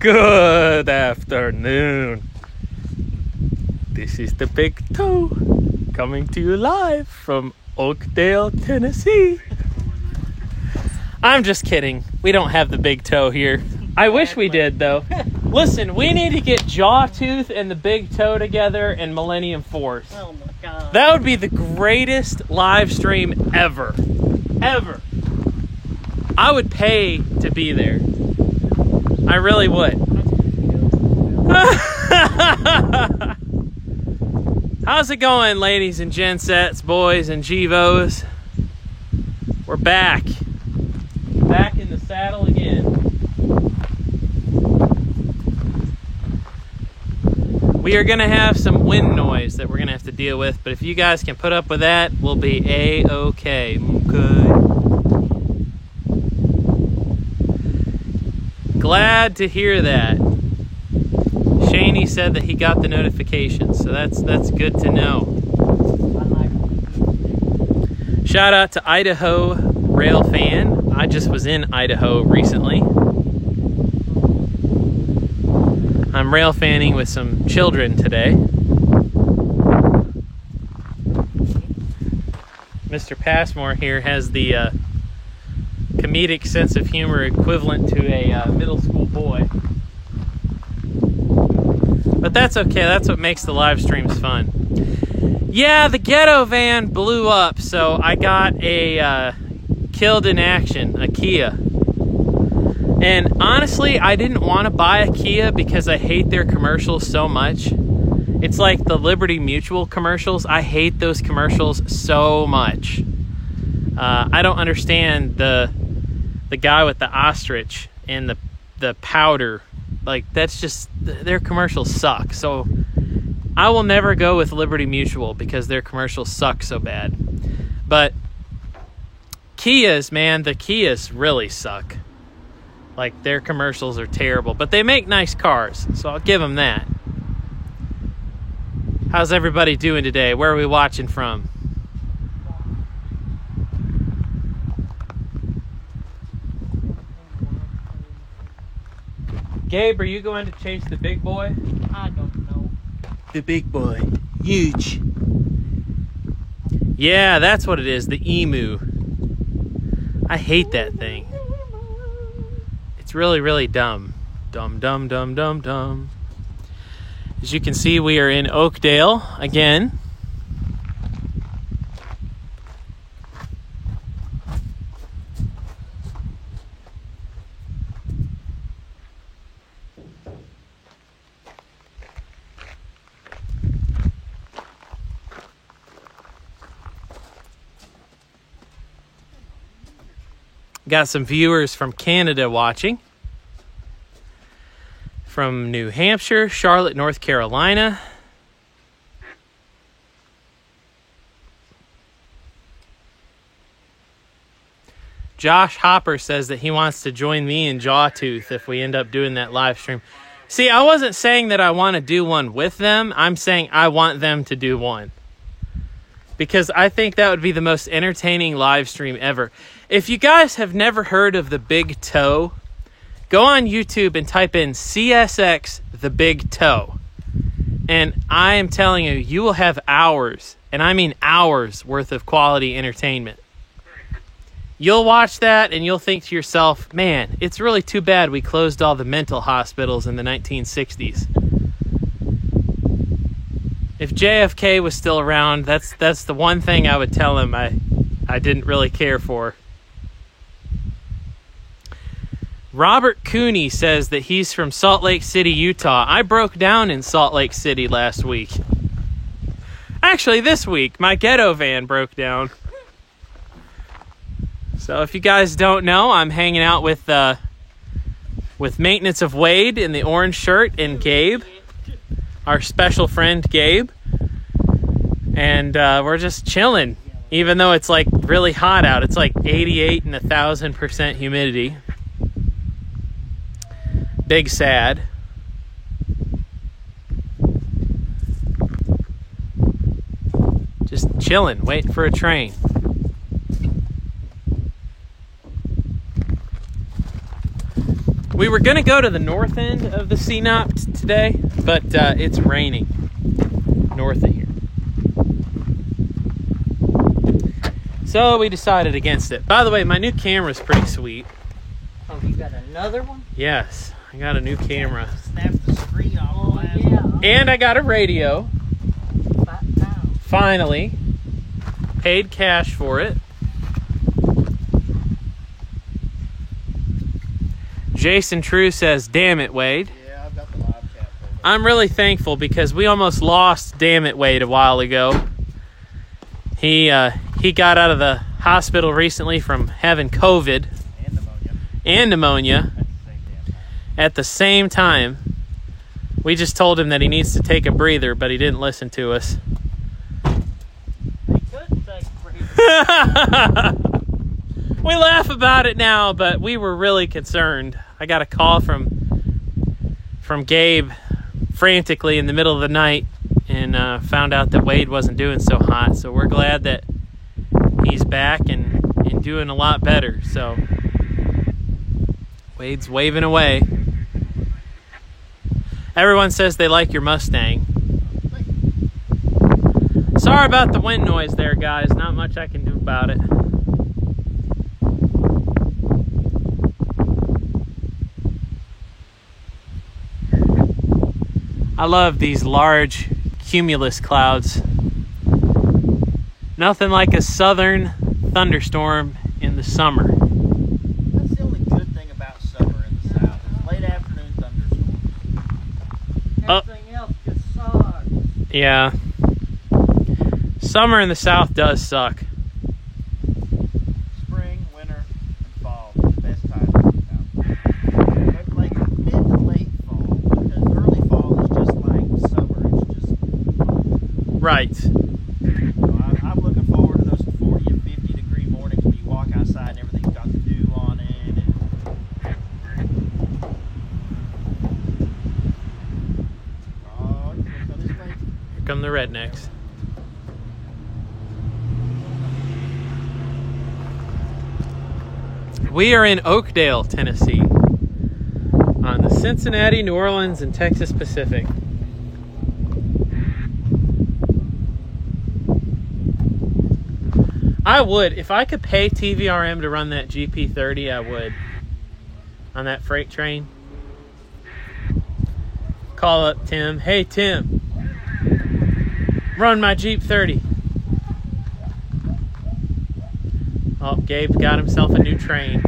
Good afternoon. This is the Big Toe coming to you live from Oakdale, Tennessee. I'm just kidding. We don't have the Big Toe here. I wish we did, though. Listen, we need to get Jawtooth and the Big Toe together in Millennium Force. Oh my god. That would be the greatest live stream ever. Ever. I would pay to be there. I really would. How's it going, ladies and gensets, boys and Gevos? We're back. Back in the saddle again. We are going to have some wind noise that we're going to have to deal with, but if you guys can put up with that, we'll be A-okay. Okay. Glad to hear that. Shaney said that he got the notification, so that's good to know. Shout out to Idaho Rail Fan. I just was in Idaho recently. I'm rail fanning with some children today. Mr. Passmore here has the comedic sense of humor equivalent to a middle school boy. But that's okay. That's what makes the live streams fun. Yeah, the ghetto van blew up, so I got a killed in action, a Kia. And honestly, I didn't want to buy a Kia because I hate their commercials so much. It's like the Liberty Mutual commercials. I hate those commercials so much. I don't understand the guy with the ostrich and the powder. Like, that's just, their commercials suck. So I will never go with Liberty Mutual because their commercials suck so bad. But Kias, man, the Kias really suck. Like, their commercials are terrible. But they make nice cars, so I'll give them that. How's everybody doing today? Where are we watching from? Gabe, are you going to chase the big boy? I don't know. The big boy. Huge. Yeah, that's what it is. The emu. I hate that thing. It's really, really dumb. Dumb, dumb, dumb, dumb, dumb. As you can see, we are in Oakdale again. Got some viewers from Canada watching. From New Hampshire, Charlotte, North Carolina. Josh Hopper says that he wants to join me and Jawtooth if we end up doing that live stream. See, I wasn't saying that I want to do one with them. I'm saying I want them to do one. Because I think that would be the most entertaining live stream ever. If you guys have never heard of the Big Toe, go on YouTube and type in CSX the Big Toe. And I am telling you, you will have hours, and I mean hours worth of quality entertainment. You'll watch that and you'll think to yourself, man, it's really too bad we closed all the mental hospitals in the 1960s. If JFK was still around, that's the one thing I would tell him I didn't really care for. Robert Cooney says that he's from Salt Lake City, Utah. I broke down in Salt Lake City last week. Actually, this week, my ghetto van broke down. So if you guys don't know, I'm hanging out with Maintenance of Wade in the orange shirt and Gabe, our special friend Gabe. And we're just chilling, even though it's like really hot out. It's like 88 and 1,000% humidity. Big sad. Just chilling, waiting for a train. We were going to go to the north end of the CNOP today, but it's raining north of here. So we decided against it. By the way, my new camera's pretty sweet. Oh, you got another one? Yes, I got a new camera. Snap the screen off. Oh, yeah. And I got a radio. £5. Finally. Paid cash for it. Jason True says, "Damn it, Wade." Yeah, I've got the live chat folder. I'm really thankful because we almost lost Damn It Wade a while ago. He got out of the hospital recently from having COVID And and pneumonia pneumonia. At the same damn time. at the same time. We just told him that he needs to take a breather, but he didn't listen to us. They couldn't take a breather. We laugh about it now, but we were really concerned. I got a call from Gabe frantically in the middle of the night and found out that Wade wasn't doing so hot. So we're glad that he's back and doing a lot better. So Wade's waving away. Everyone says they like your Mustang. Sorry about the wind noise there, guys. Not much I can do about it. I love these large cumulus clouds. Nothing like a southern thunderstorm in the summer. That's the only good thing about summer in the South. Is late afternoon thunderstorms. Everything else just sucks. Yeah. Summer in the South does suck. Spring, winter, and fall. Best times in town. But like mid to late fall, because early fall is just like summer. It's just. Right. I'm looking forward to those 40 and 50 degree mornings when you walk outside and everything's got the dew on it. Oh, this way. Here come the rednecks. We are in Oakdale, Tennessee, on the Cincinnati, New Orleans, and Texas Pacific. I would, if I could pay TVRM to run that GP30, I would. On that freight train. Call up Tim. Hey, Tim. Run my Jeep 30. Oh, Gabe got himself a new train.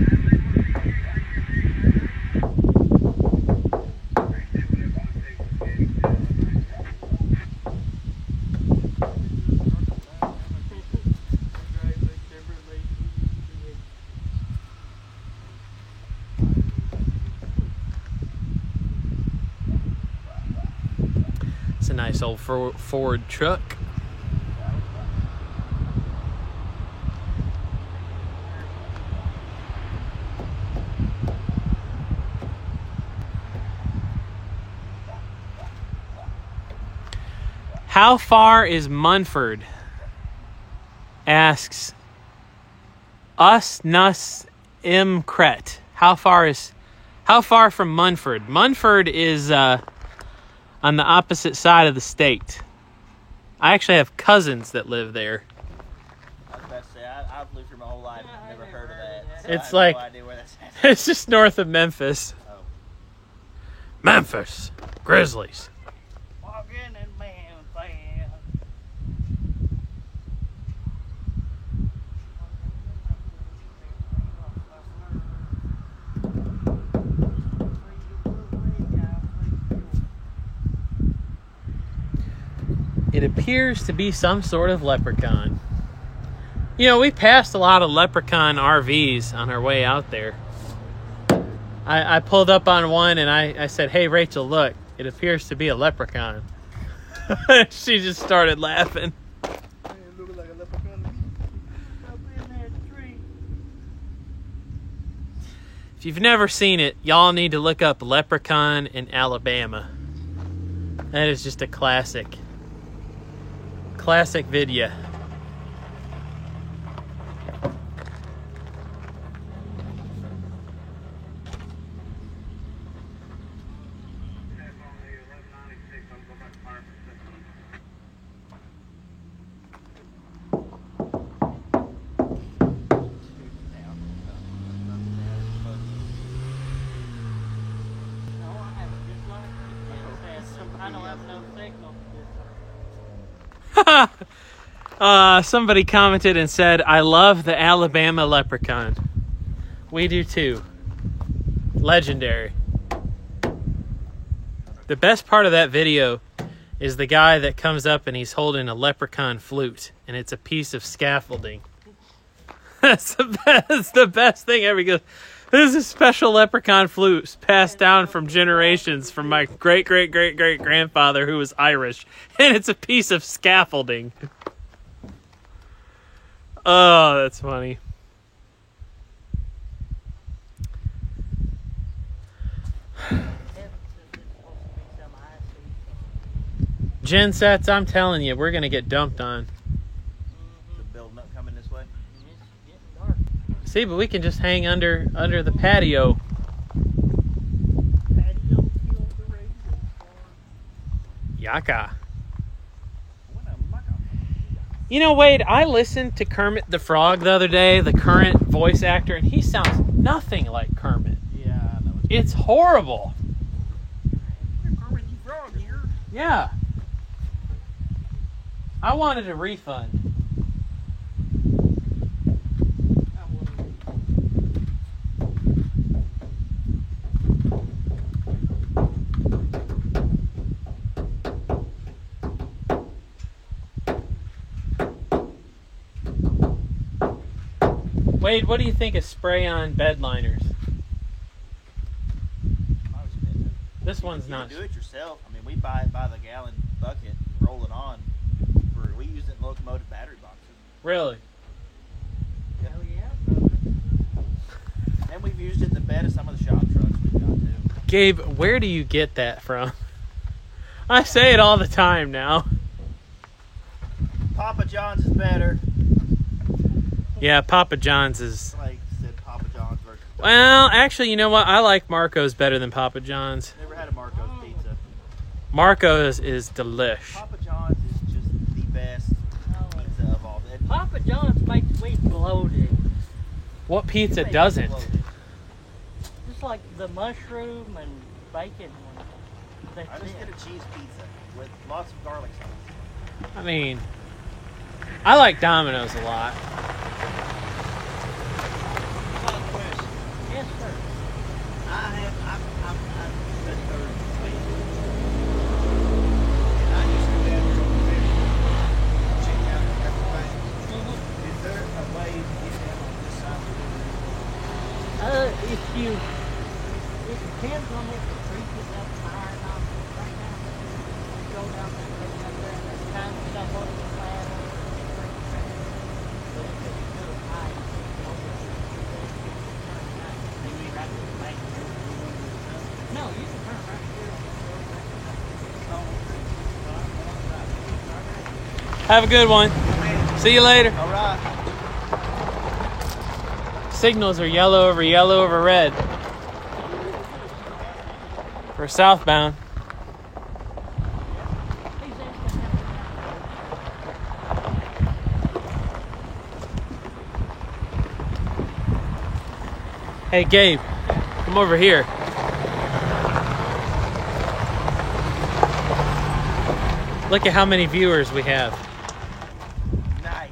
It's a nice old Ford truck. How far is Munford? Asks us Nus Imcret. How far from Munford? Munford is on the opposite side of the state. I actually have cousins that live there. I was about to say, I've lived here my whole life and never heard of that. So It's I have like- no idea where that's at. It's just north of Memphis. Oh. Memphis Grizzlies. Walking in Memphis. It appears to be some sort of leprechaun. You know, we passed a lot of leprechaun RVs on our way out there. I pulled up on one and I said, "Hey, Rachel, look, it appears to be a leprechaun." She just started laughing. It looks like a leprechaun to me. Up in that tree. If you've never seen it, y'all need to look up Leprechaun in Alabama. That is just a classic video. Somebody commented and said, I love the Alabama leprechaun. We do too. Legendary. The best part of that video is the guy that comes up and he's holding a leprechaun flute, and it's a piece of scaffolding. That's the best thing ever. He goes, this is a special leprechaun flute passed down from generations from my great-great-great-great-grandfather who was Irish, and it's a piece of scaffolding. Oh, that's funny. Gensets, I'm telling you, we're going to get dumped on. The building up coming this way. It's getting dark. See, but we can just hang under the patio. Patio killed the radio star. Yaka. What a mucka. You know, Wade, I listened to Kermit the Frog the other day, the current voice actor, and he sounds nothing like Kermit. Yeah, I know. It's horrible. Kermit the Frog here. Yeah. I wanted a refund. Wade, what do you think of spray-on bed liners? I was kidding. This one's You not. can do it yourself. I mean, we buy it by the gallon bucket and roll it on. We use it in locomotive battery boxes. Really? Hell yeah, brother. And we've used it in the bed of some of the shop trucks we've got too. Gabe, where do you get that from? I say it all the time now. Papa John's is better. Yeah, Papa John's is... Like said, Papa John's versus. Well, actually, you know what? I like Marco's better than Papa John's. Never had a Marco's pizza. Marco's is delish. Papa John's is just the best pizza of all. Papa John's makes me bloated. What pizza It makes doesn't? it bloated. Just like the mushroom and bacon one. That's I just it. get a cheese pizza with lots of garlic sauce. I mean, I like Domino's a lot. Yes, sir. I'm the third week. And I used to live over there. Check out everything. Is there a way to get down on this side of If you, it depends on if the creek is up high or not. Right now, you go down that creek up there and there's kind of stuff on the flat on the creek. But if it's really high, you can go over there. Turn right, maybe right to the bank. No, you can turn right here on the road. Have a good one. See you later. All right. Signals are yellow over red. For southbound. Hey, Gabe, come over here. Look at how many viewers we have. Nice.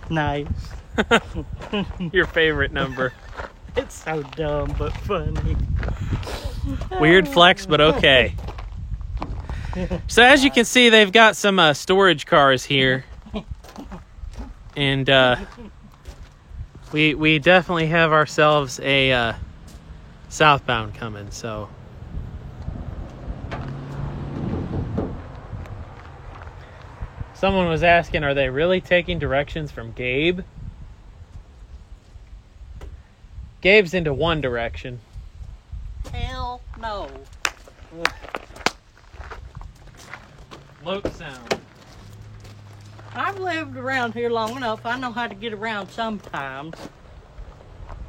Nice. Your favorite number. It's so dumb but funny. Weird flex, but okay. So as you can see, they've got some storage cars here. And we definitely have ourselves a southbound coming, so. Someone was asking, are they really taking directions from Gabe? Gabe's into one direction. Hell no. Loke sound. I've lived around here long enough. I know how to get around sometimes.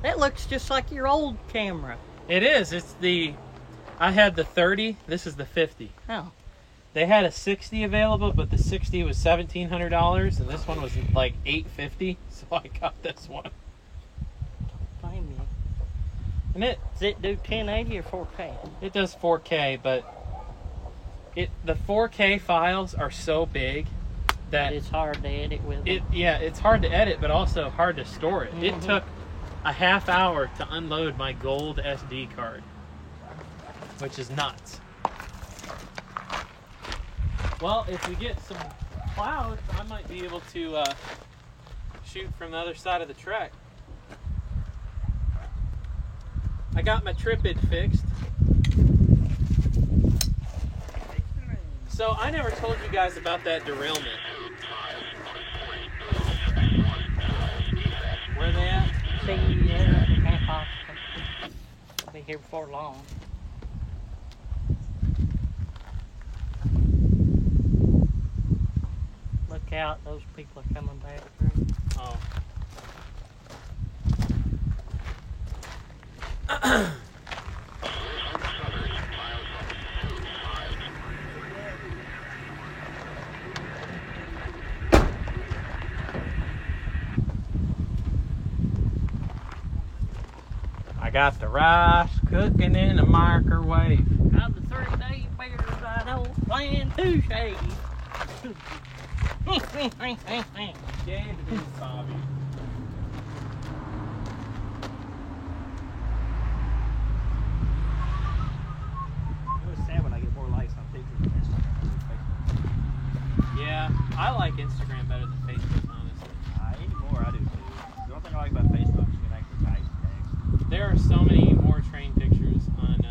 That looks just like your old camera. It is. It's the... I had the 30. This is the 50. Oh. They had a 60 available, but the 60 was $1,700, and this one was like $850. So I got this one. Blame you. And Does it do 1080 or 4K? it does 4K, but The 4K files are so big that It's hard to edit with them. it's hard to edit, but also hard to store it. It took a half hour to unload my gold SD card, which is nuts. Well, if we get some clouds, I might be able to shoot from the other side of the track. I got my tripod fixed. So I never told you guys about that derailment. Where they at? See you there at the camp office. I'll be here before long. Look out, those people are coming back through. Oh. I got the rice cooking in the microwave. Of the 3-day bears, I don't plan to shave. Bobby. It was sad when I get more likes on pictures than Instagram than Facebook. Yeah, I like Instagram better than Facebook, honestly. Anymore, I do too. The only thing I like about Facebook is you can actually type text. There are so many more train pictures on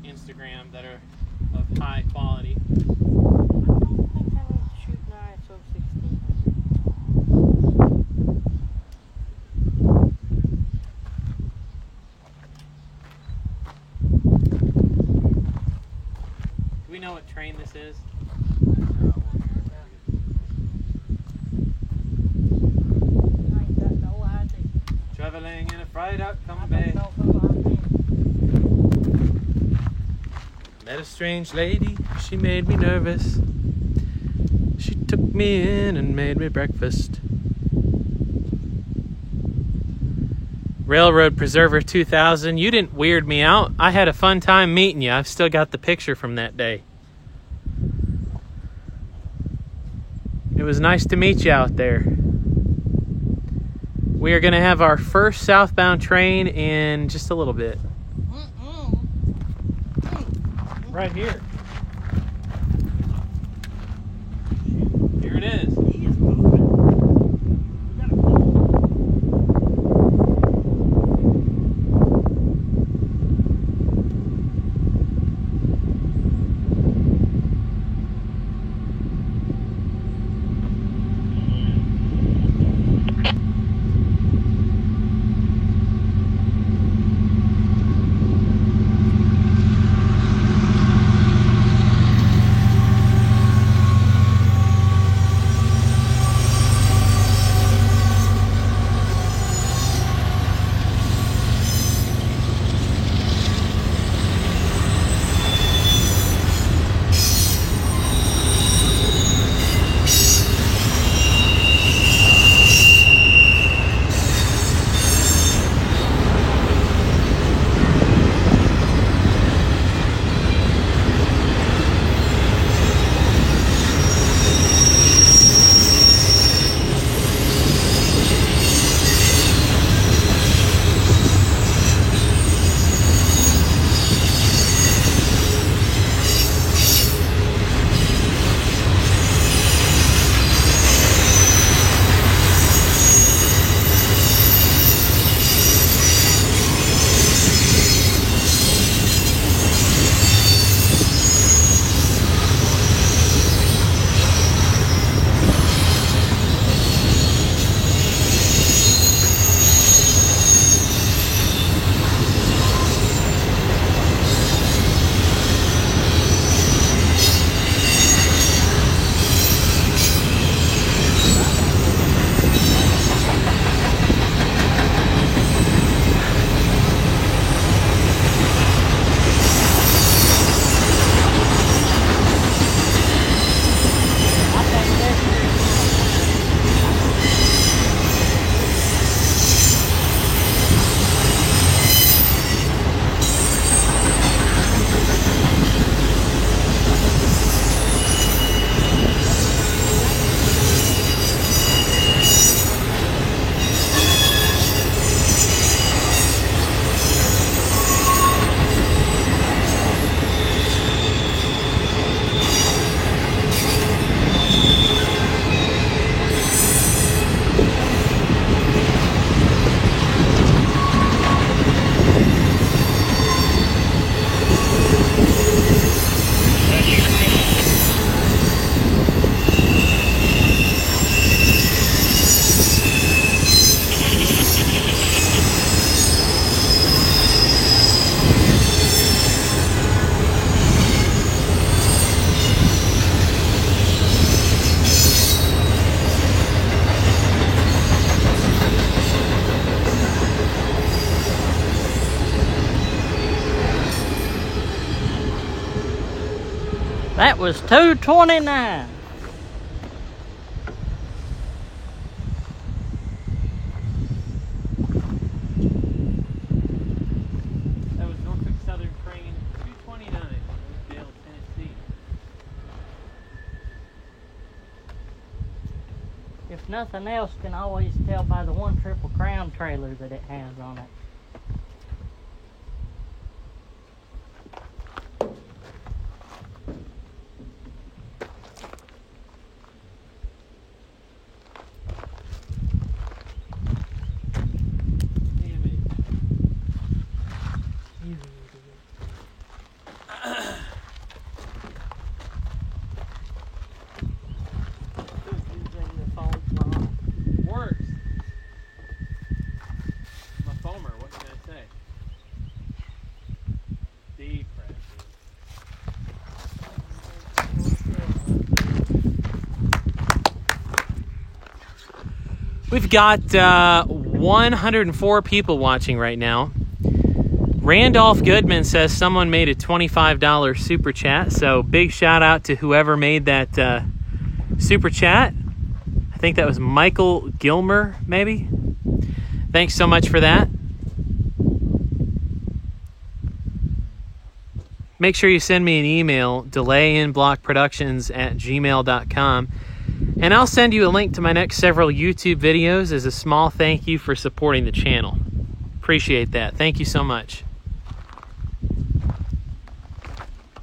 Instagram that are of high quality. I don't think I need to shoot an ISO 1600. Do we know what train this is? I ain't got no idea. Traveling in a fried out I come don't bay. know who I am. Met a strange lady, she made me nervous. She took me in and made me breakfast. Railroad Preserver 2000, you didn't weird me out. I had a fun time meeting you. I've still got the picture from that day. It was nice to meet you out there. We are going to have our first southbound train in just a little bit. Right here. Here it is. He is moving. We gotta go. That was $2.29. That was Norfolk Southern train 229, Oakdale, Tennessee. If nothing else, can always tell by the one Triple Crown trailer that it has on it. Damn it. Works. I'm a foamer, what can I say? Deep pressure. We've got 104 people watching right now. Randolph Goodman says someone made a $25 super chat, so big shout out to whoever made that super chat. I think that was Michael Gilmer, maybe. Thanks so much for that. Make sure you send me an email, delayinblockproductions@gmail.com, and I'll send you a link to my next several YouTube videos as a small thank you for supporting the channel. Appreciate that. Thank you so much.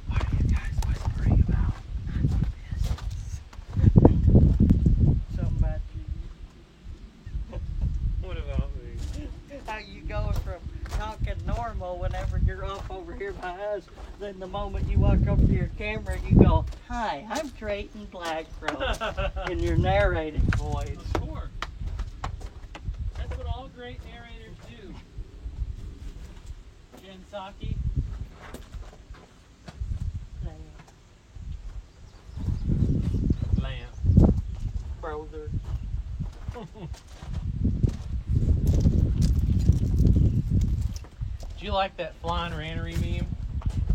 What are you guys whispering about? Something about you. What about me? How you going from talking normal whenever you're up over here by us, then the moment you walk up to your camera, you go, "Hi, I'm Drayton Blackcrow," in your narrating voice. Of course. That's what all great narrators do. Jen Psaki. Lamp. Brother. Do you like that flying rannery meme?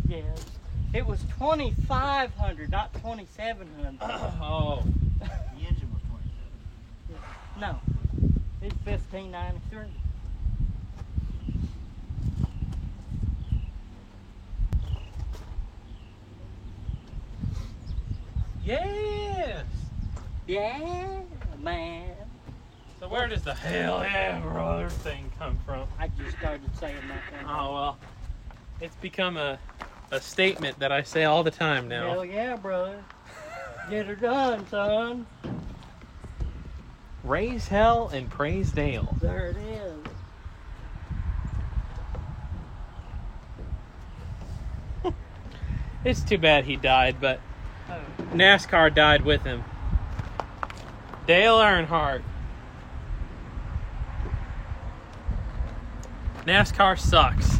Yes. It was 2,500, not 2,700. Oh. The engine was 27. No. It's 1,593. Yes! Yeah, man. So where does the hell yeah, brother thing come from? I just started saying that one. Oh, well. It's become a statement that I say all the time now. Hell yeah, brother. Get her done, son. Raise hell and praise Dale. There it is. It's too bad he died, but Oh. NASCAR died with him. Dale Earnhardt. NASCAR sucks.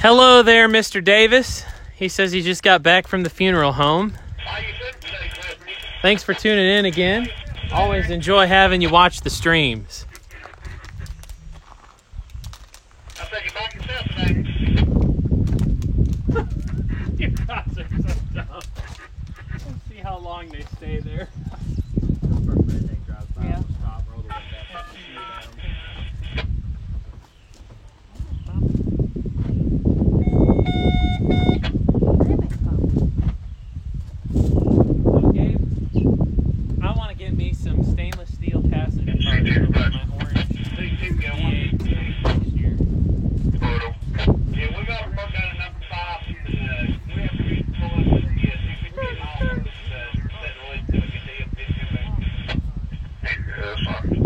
Hello there, Mr. Davis. He says he just got back from the funeral home. Thanks for tuning in again. Always enjoy having you watch the streams. I think you back yourself, man. You guys are so dumb. Let's see how long they stay there. First redneck drives by, Yeah. we'll stop, roll the window down, shoot down. So, Gabe, I want to get me some stainless steel passenger cars for my orange V8 next year. Yeah, we got to work out a number 5. We have to pull up the 250 miles set the list to get the that's fine.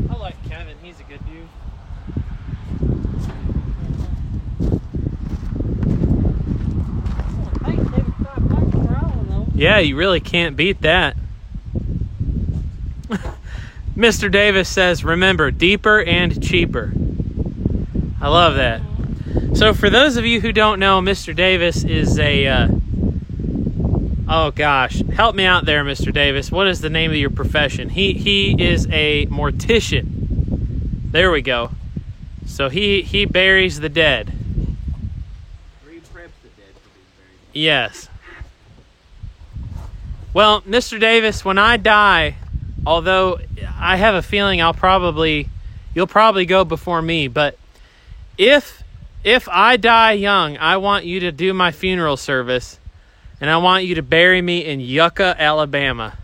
I like Kevin. He's a good dude. Hey, 75 bucks per hour, though. Yeah, you really can't beat that. Mr. Davis says, remember, deeper and cheaper. I love that. So for those of you who don't know, Mr. Davis is a, oh gosh, help me out there, Mr. Davis. What is the name of your profession? He is a mortician. There we go. So he buries the dead. Or he preps the dead for being buried. Yes. Well, Mr. Davis, when I die, although I have a feeling you'll probably go before me, but if I die young, I want you to do my funeral service, and I want you to bury me in Yucca, Alabama.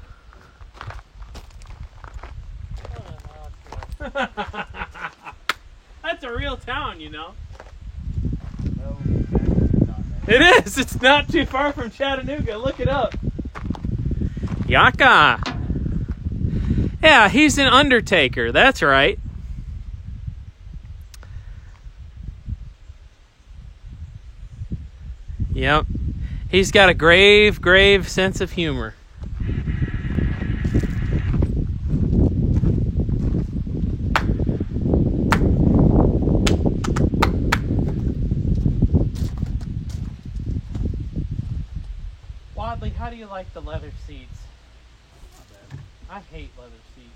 That's a real town, you know. No, that's not that. It is. It's not too far from Chattanooga. Look it up. Yucca. Yeah, he's an undertaker. That's right. Yep. He's got a grave sense of humor. Wadley, how do you like the leather seats? Not bad. I hate leather seats.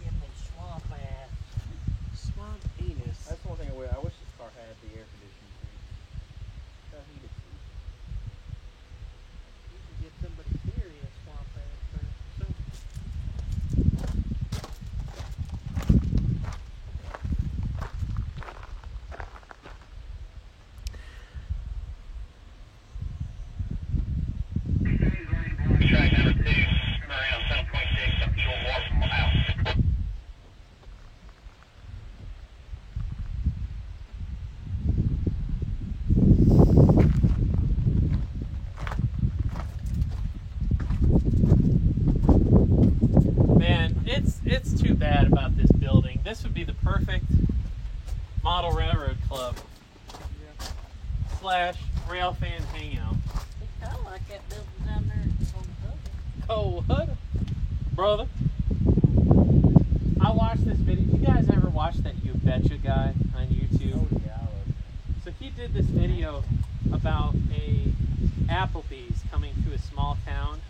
Give me swamp ass. Swamp penis. That's the one thing I wish this car had, the air conditioning seats. The heated seats. You could get somebody serious swamp ass for soup. Track number 2, around 726, up short walk from my house. Man, it's too bad about this building. This would be the perfect model railroad club / rail fan hangout. It's kind of like that building down there on the public. Oh, what? Brother. I watched this video. You guys ever watch that You Betcha guy on YouTube? Oh, yeah, I love it. So he did this video about a Applebee's coming to a small town.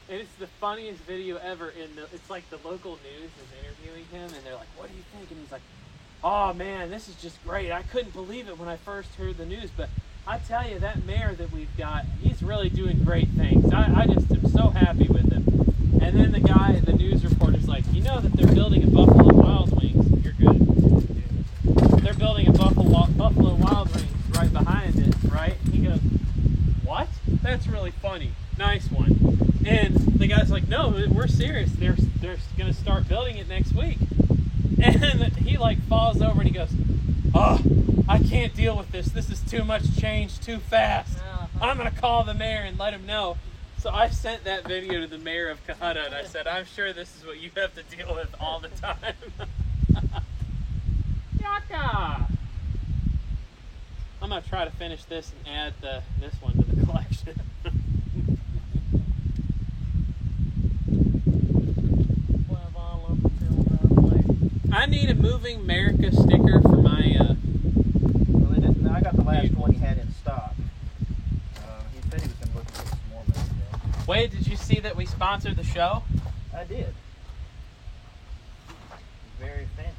And it's the funniest video ever. It's like the local news is interviewing him, and they're like, "What do you think?" And he's like, "Oh man, this is just great. I couldn't believe it when I first heard the news, but I tell you, that mayor that we've got, he's really doing great things. I just am so happy with him." And then the news reporter's like, "You know that they're building a Buffalo Wild Wings." You're good. They're building a Buffalo Wild Wings right behind it, right? He goes, "What? That's really funny. Nice one." And the guy's like, "No, we're serious. They're going to start building it next week." And he like falls over and he goes, "Oh, I can't deal with this. This is too much change too fast. I'm going to call the mayor and let him know." So I sent that video to the mayor of Cohutta, and I said, "I'm sure this is what you have to deal with all the time." Yaka! I'm going to try to finish this and add this one to the collection. I need a Moving America sticker for my Well, they didn't. I got the last one he had in stock. He said he was going to look for some more, but Wade, did you see that we sponsored the show? I did. Very fancy.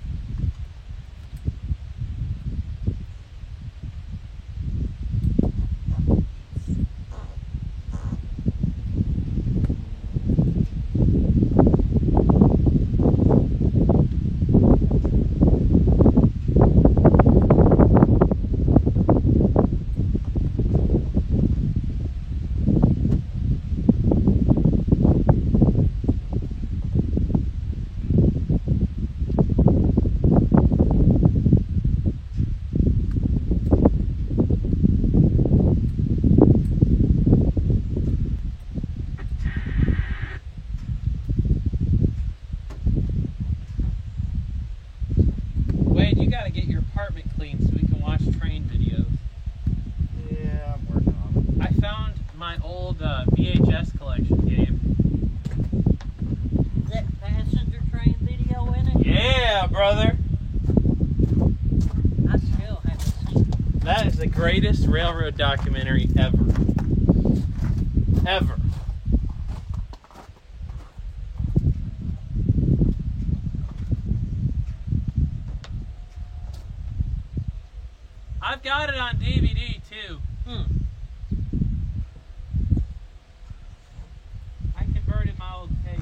Yeah, brother. I still haven't seen it. That is the greatest railroad documentary ever. Ever. I've got it on DVD too. I converted my old tape.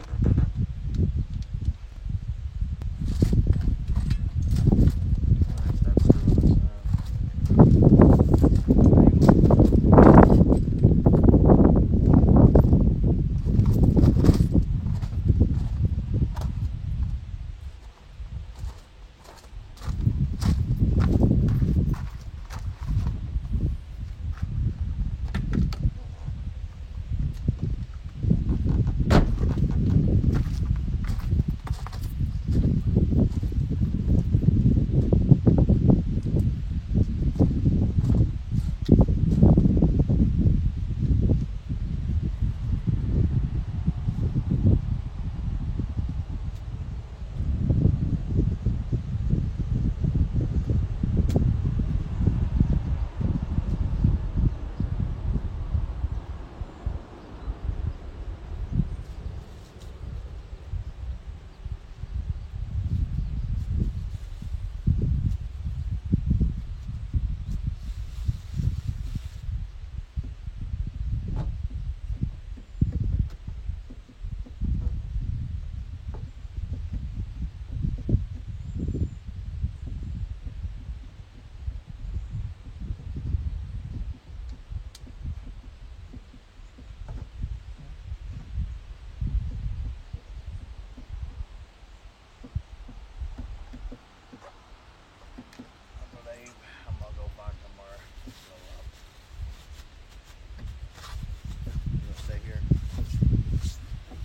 I'm gonna go find somewhere. You gonna stay here? You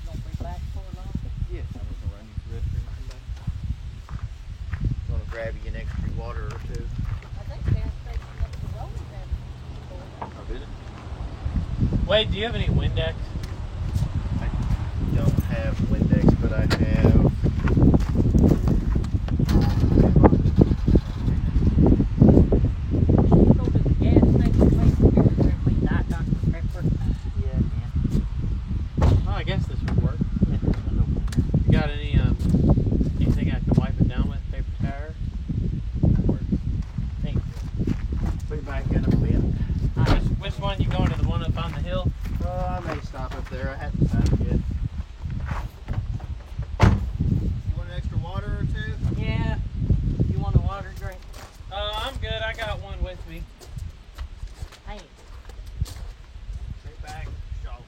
gonna be back for long? Yeah, I'm just gonna run you through it and come back. Gonna grab you an extra water or two. I think gas station up the road then. Oh, did it? Wade, do you have any Windex? I don't have Windex, but I have. Go to the gas station, wait for here, there we got Dr. Pepper. Yeah, Oh, I guess this would work. You got any, anything I can wipe it down with? Paper towel? Thank you. Put it back in a bit. Which one you going to? The one up on the hill? I may stop up there. I hadn't decided yet. You want an extra water or two? Yeah. You want a water drink? I'm good. I got one with me. Hey, Sit back, shortly.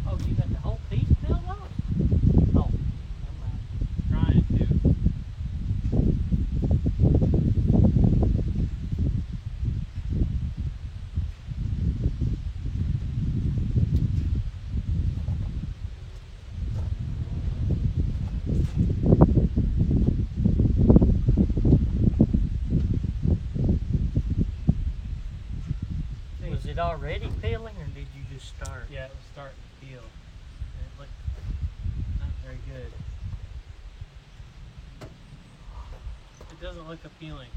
oh, you got the whole piece filled up? Oh, never mind. Trying to. Was it already peeling or did you just start? Yeah, it was starting to peel. And it looked not very good. It doesn't look appealing.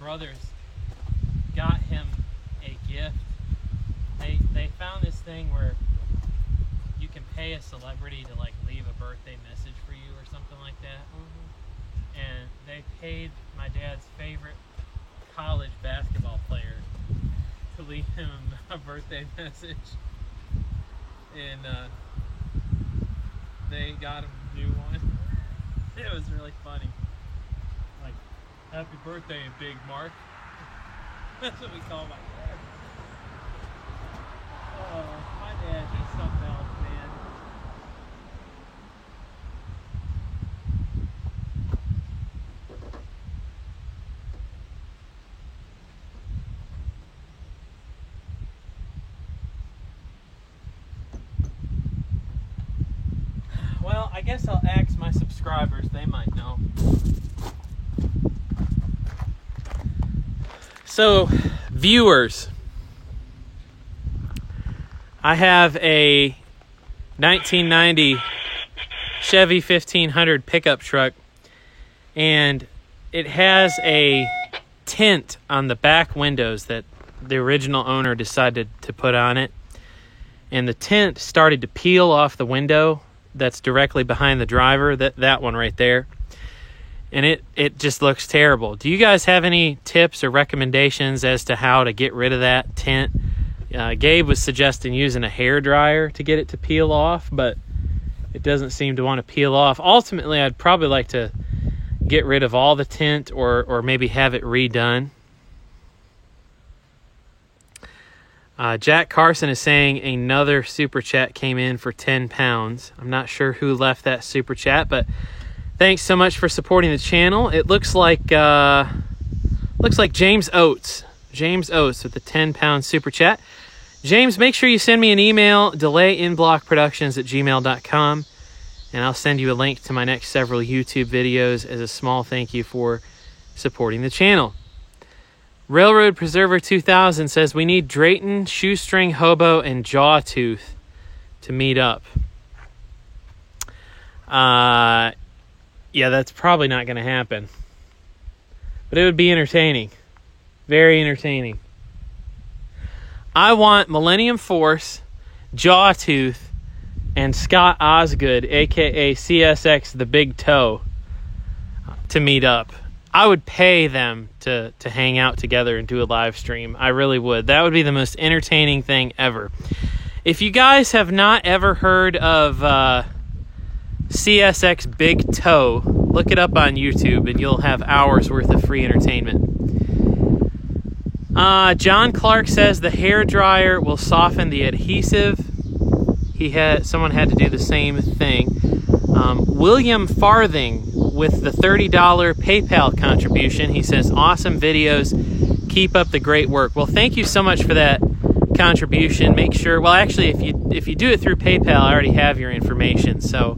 brothers got him a gift. They found this thing where you can pay a celebrity to like leave a birthday message for you or something like that. And they paid my dad's favorite college basketball player to leave him a birthday message. And they got him a new one. It was really funny. Like, happy birthday, Big Mark. That's what we call my dad. Oh, my dad, he's something else, man. Well, I guess I'll ask my subscribers, they might know. So, viewers, I have a 1990 Chevy 1500 pickup truck, and it has a tint on the back windows that the original owner decided to put on it, and the tint started to peel off the window that's directly behind the driver, that one right there, and it just looks terrible. Do you guys have any tips or recommendations as to how to get rid of that tint? Gabe was suggesting using a hair dryer to get it to peel off, but it doesn't seem to want to peel off. Ultimately, I'd probably like to get rid of all the tint or maybe have it redone. Jack Carson is saying another super chat came in for 10 pounds. I'm not sure who left that super chat, but thanks so much for supporting the channel. It looks like James Oates. James Oates with the 10-pound super chat. James, make sure you send me an email, delayinblockproductions@gmail.com, and I'll send you a link to my next several YouTube videos as a small thank you for supporting the channel. Railroad Preserver 2000 says we need Drayton, Shoestring, Hobo, and Jawtooth to meet up. Yeah, that's probably not going to happen. But it would be entertaining. Very entertaining. I want Millennium Force, Jawtooth, and Scott Osgood, a.k.a. CSX The Big Toe, to meet up. I would pay them to hang out together and do a live stream. I really would. That would be the most entertaining thing ever. If you guys have not ever heard of CSX Big Toe, look it up on YouTube and you'll have hours worth of free entertainment. John Clark says the hair dryer will soften the adhesive. Someone had to do the same thing. William Farthing with the $30 PayPal contribution. He says, awesome videos. Keep up the great work. Well, thank you so much for that contribution. Make sure, well, actually, if you do it through PayPal, I already have your information, so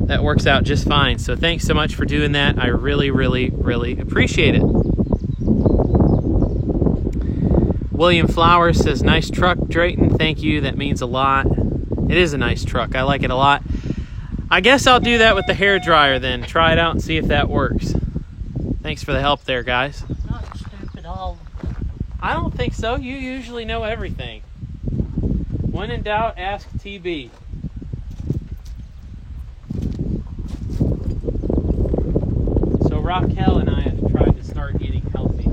that works out just fine. So thanks so much for doing that. I really, really, really appreciate it. William Flowers says, nice truck, Drayton. Thank you. That means a lot. It is a nice truck. I like it a lot. I guess I'll do that with the hair dryer then. Try it out and see if that works. Thanks for the help there, guys. Not stupid all. I don't think so. You usually know everything. When in doubt, ask TB. So Raquel and I have tried to start eating healthy.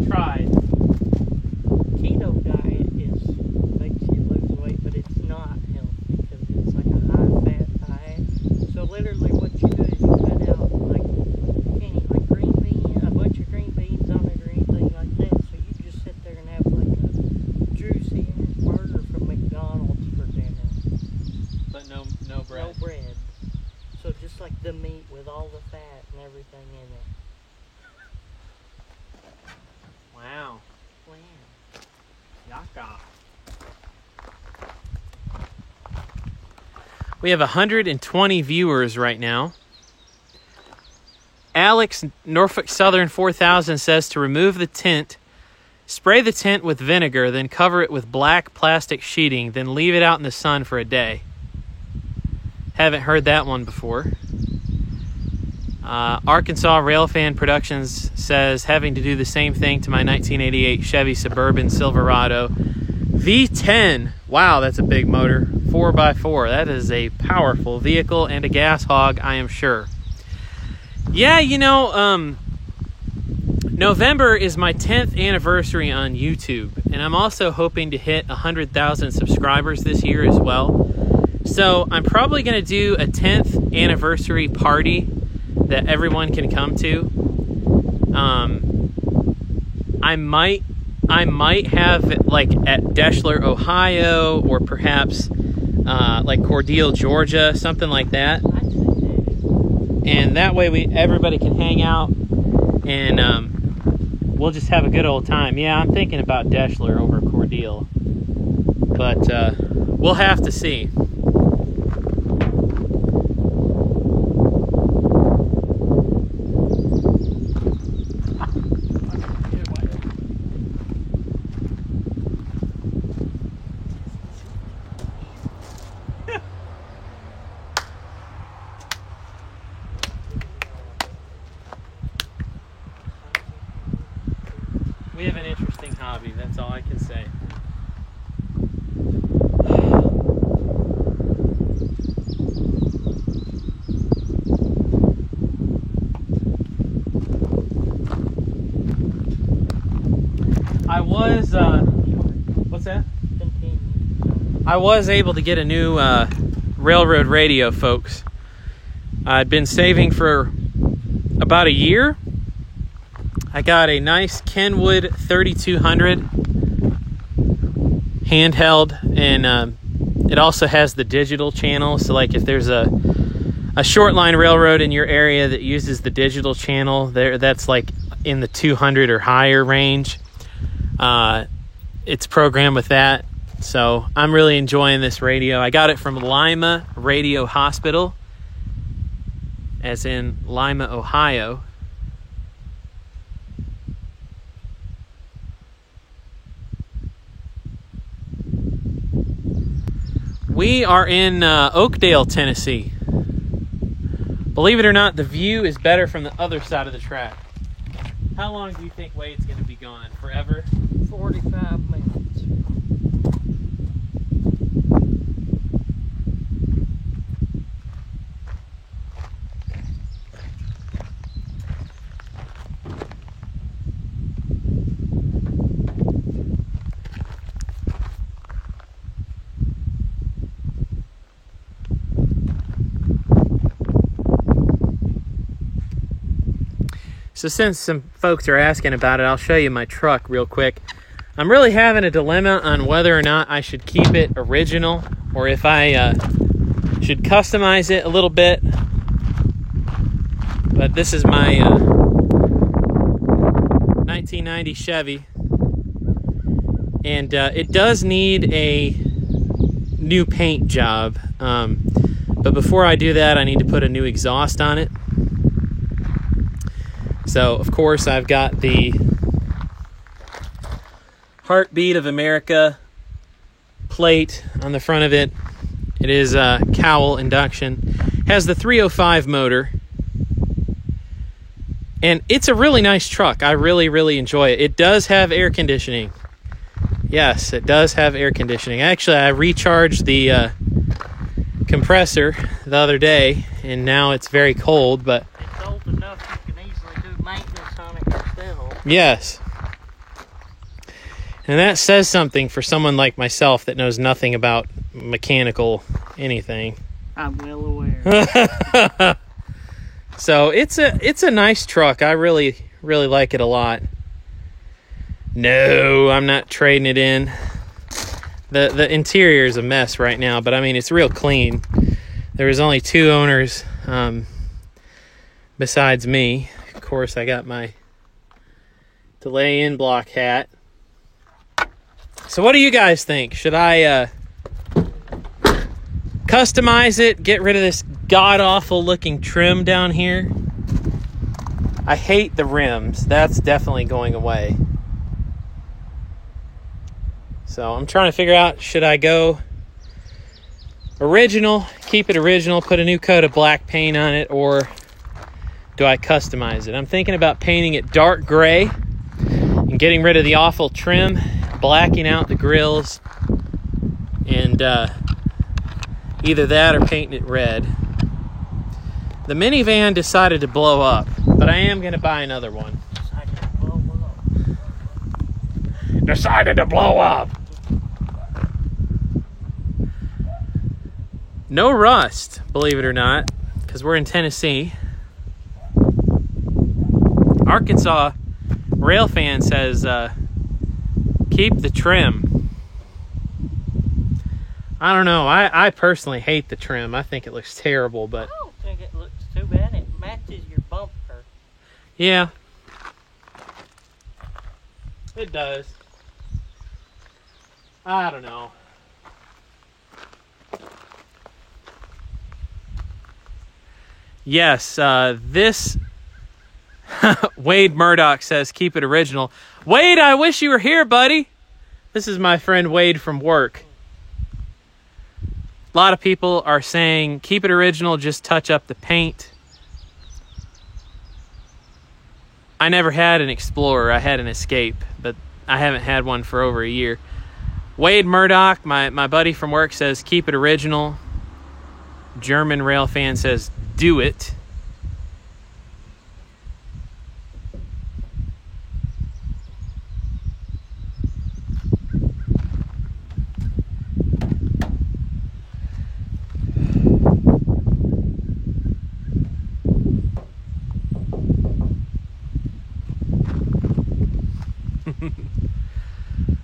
Tried. Keto diet makes you lose weight, but it's not healthy because it's like a high-fat diet. So literally what you do is you cut out like green bean, a bunch of green beans on it or anything like that. So you just sit there and have like a juicy burger from McDonald's for dinner. But no bread. No bread. So just like the meat with all the fat and everything in it. Wow. Yaka. We have 120 viewers right now. Alex Norfolk Southern 4000 says to remove the tint, spray the tint with vinegar, then cover it with black plastic sheeting, then leave it out in the sun for a day. Haven't heard that one before. Arkansas Railfan Productions says, having to do the same thing to my 1988 Chevy Suburban Silverado V10. Wow, that's a big motor. 4x4. That is a powerful vehicle and a gas hog, I am sure. Yeah, you know, November is my 10th anniversary on YouTube, and I'm also hoping to hit 100,000 subscribers this year as well. So I'm probably going to do a 10th anniversary party that everyone can come to. I might have it like at Deschler, Ohio, or perhaps like Cordele, Georgia, something like that. And that way everybody can hang out, and we'll just have a good old time. Yeah, I'm thinking about Deschler over Cordele, but we'll have to see. We have an interesting hobby, that's all I can say. What's that? I was able to get a new railroad radio, folks. I'd been saving for about a year. I got a nice Kenwood 3200 handheld, and it also has the digital channel. So like if there's a short line railroad in your area that uses the digital channel, that's like in the 200 or higher range. It's programmed with that. So I'm really enjoying this radio. I got it from Lima Radio Hospital, as in Lima, Ohio. We are in Oakdale, Tennessee. Believe it or not, the view is better from the other side of the track. How long do you think Wade's going to be gone? Forever? 45 minutes. So since some folks are asking about it, I'll show you my truck real quick. I'm really having a dilemma on whether or not I should keep it original or if I should customize it a little bit. But this is my 1990 Chevy, and it does need a new paint job. But before I do that, I need to put a new exhaust on it. So, of course, I've got the Heartbeat of America plate on the front of it. It is a Cowell induction. Has the 305 motor. And it's a really nice truck. I really, really enjoy it. It does have air conditioning. Yes, it does have air conditioning. Actually, I recharged the compressor the other day, and now it's very cold, but... It's old enough you can easily do maintenance on it yourself. Yes. And that says something for someone like myself that knows nothing about mechanical anything. I'm well aware. So it's a nice truck. I really, really like it a lot. No, I'm not trading it in. The interior is a mess right now, but I mean, it's real clean. There was only 2 owners besides me. Of course, I got my delay in block hat. So what do you guys think? Should I customize it, get rid of this god-awful looking trim down here? I hate the rims. That's definitely going away. So I'm trying to figure out, should I go original, keep it original, put a new coat of black paint on it, or do I customize it? I'm thinking about painting it dark gray and getting rid of the awful trim, blacking out the grills, and either that or painting it red. The minivan decided to blow up, but I am going to buy another one. Decided to blow up. No rust, believe it or not, because we're in Tennessee. Arkansas Railfan says, keep the trim. I don't know. I personally hate the trim. I think it looks terrible, but... I don't think it looks too bad. It matches your bumper. Yeah. It does. I don't know. Yes, this... Wade Murdoch says, keep it original. Wade, I wish you were here, buddy. This is my friend Wade from work. A lot of people are saying, keep it original, just touch up the paint. I never had an Explorer. I had an Escape, but I haven't had one for over a year. Wade Murdoch, my buddy from work, says, keep it original. German Railfan says, do it.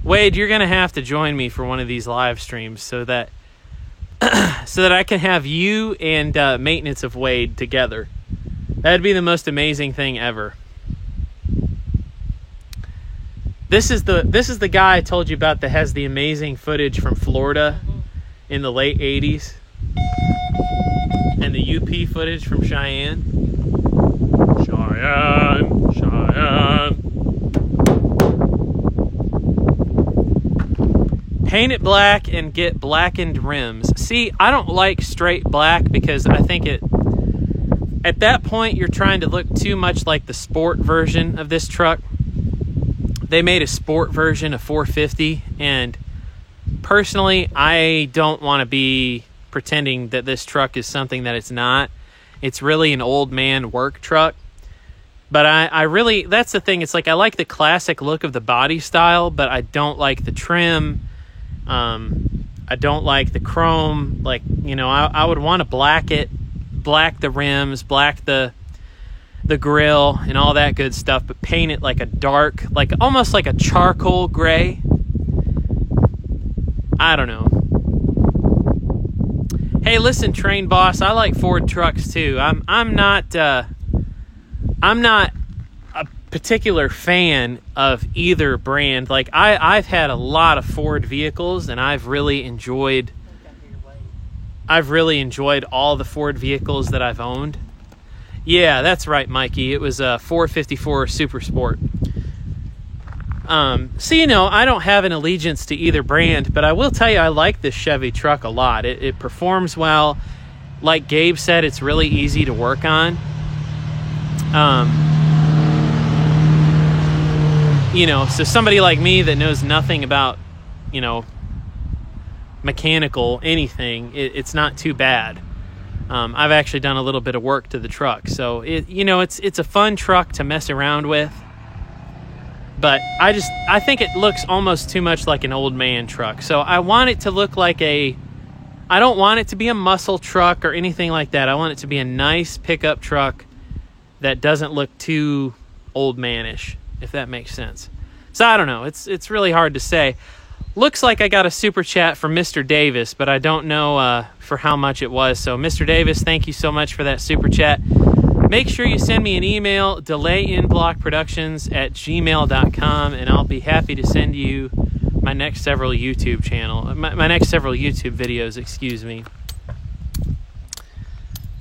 Wade, you're gonna have to join me for one of these live streams so that I can have you and maintenance of Wade together. That'd be the most amazing thing ever. This is the guy I told you about that has the amazing footage from Florida in the late 80s, and the UP footage from Cheyenne. Cheyenne. Paint it black and get blackened rims. See, I don't like straight black because I think at that point you're trying to look too much like the sport version of this truck. They made a sport version of 450, and personally, I don't want to be pretending that this truck is something that it's not. It's really an old man work truck. But I really, that's the thing. It's like I like the classic look of the body style, but I don't like the trim. I don't like the chrome. Like, you know, I would want to black the rims, black the grill and all that good stuff, but paint it like a dark, like almost like a charcoal gray. I don't know. Hey, listen, Train Boss, I like Ford trucks too. I'm not a particular fan of either brand. Like I've had a lot of Ford vehicles, and I've really enjoyed all the Ford vehicles that I've owned. Yeah, that's right, Mikey. It was a 454 Super Sport. So, you know, I don't have an allegiance to either brand, but I will tell you I like this Chevy truck a lot. It performs well. Like Gabe said, it's really easy to work on. You know, so somebody like me that knows nothing about, you know, mechanical anything, it's not too bad. I've actually done a little bit of work to the truck, so it's a fun truck to mess around with. But I think it looks almost too much like an old man truck. So I want it to look like I don't want it to be a muscle truck or anything like that. I want it to be a nice pickup truck that doesn't look too old manish, if that makes sense. So I don't know. It's really hard to say. Looks like I got a super chat from Mr. Davis, but I don't know for how much it was. So Mr. Davis, thank you so much for that super chat. Make sure you send me an email, delayinblockproductions@gmail.com, and I'll be happy to send you my next several YouTube videos, excuse me.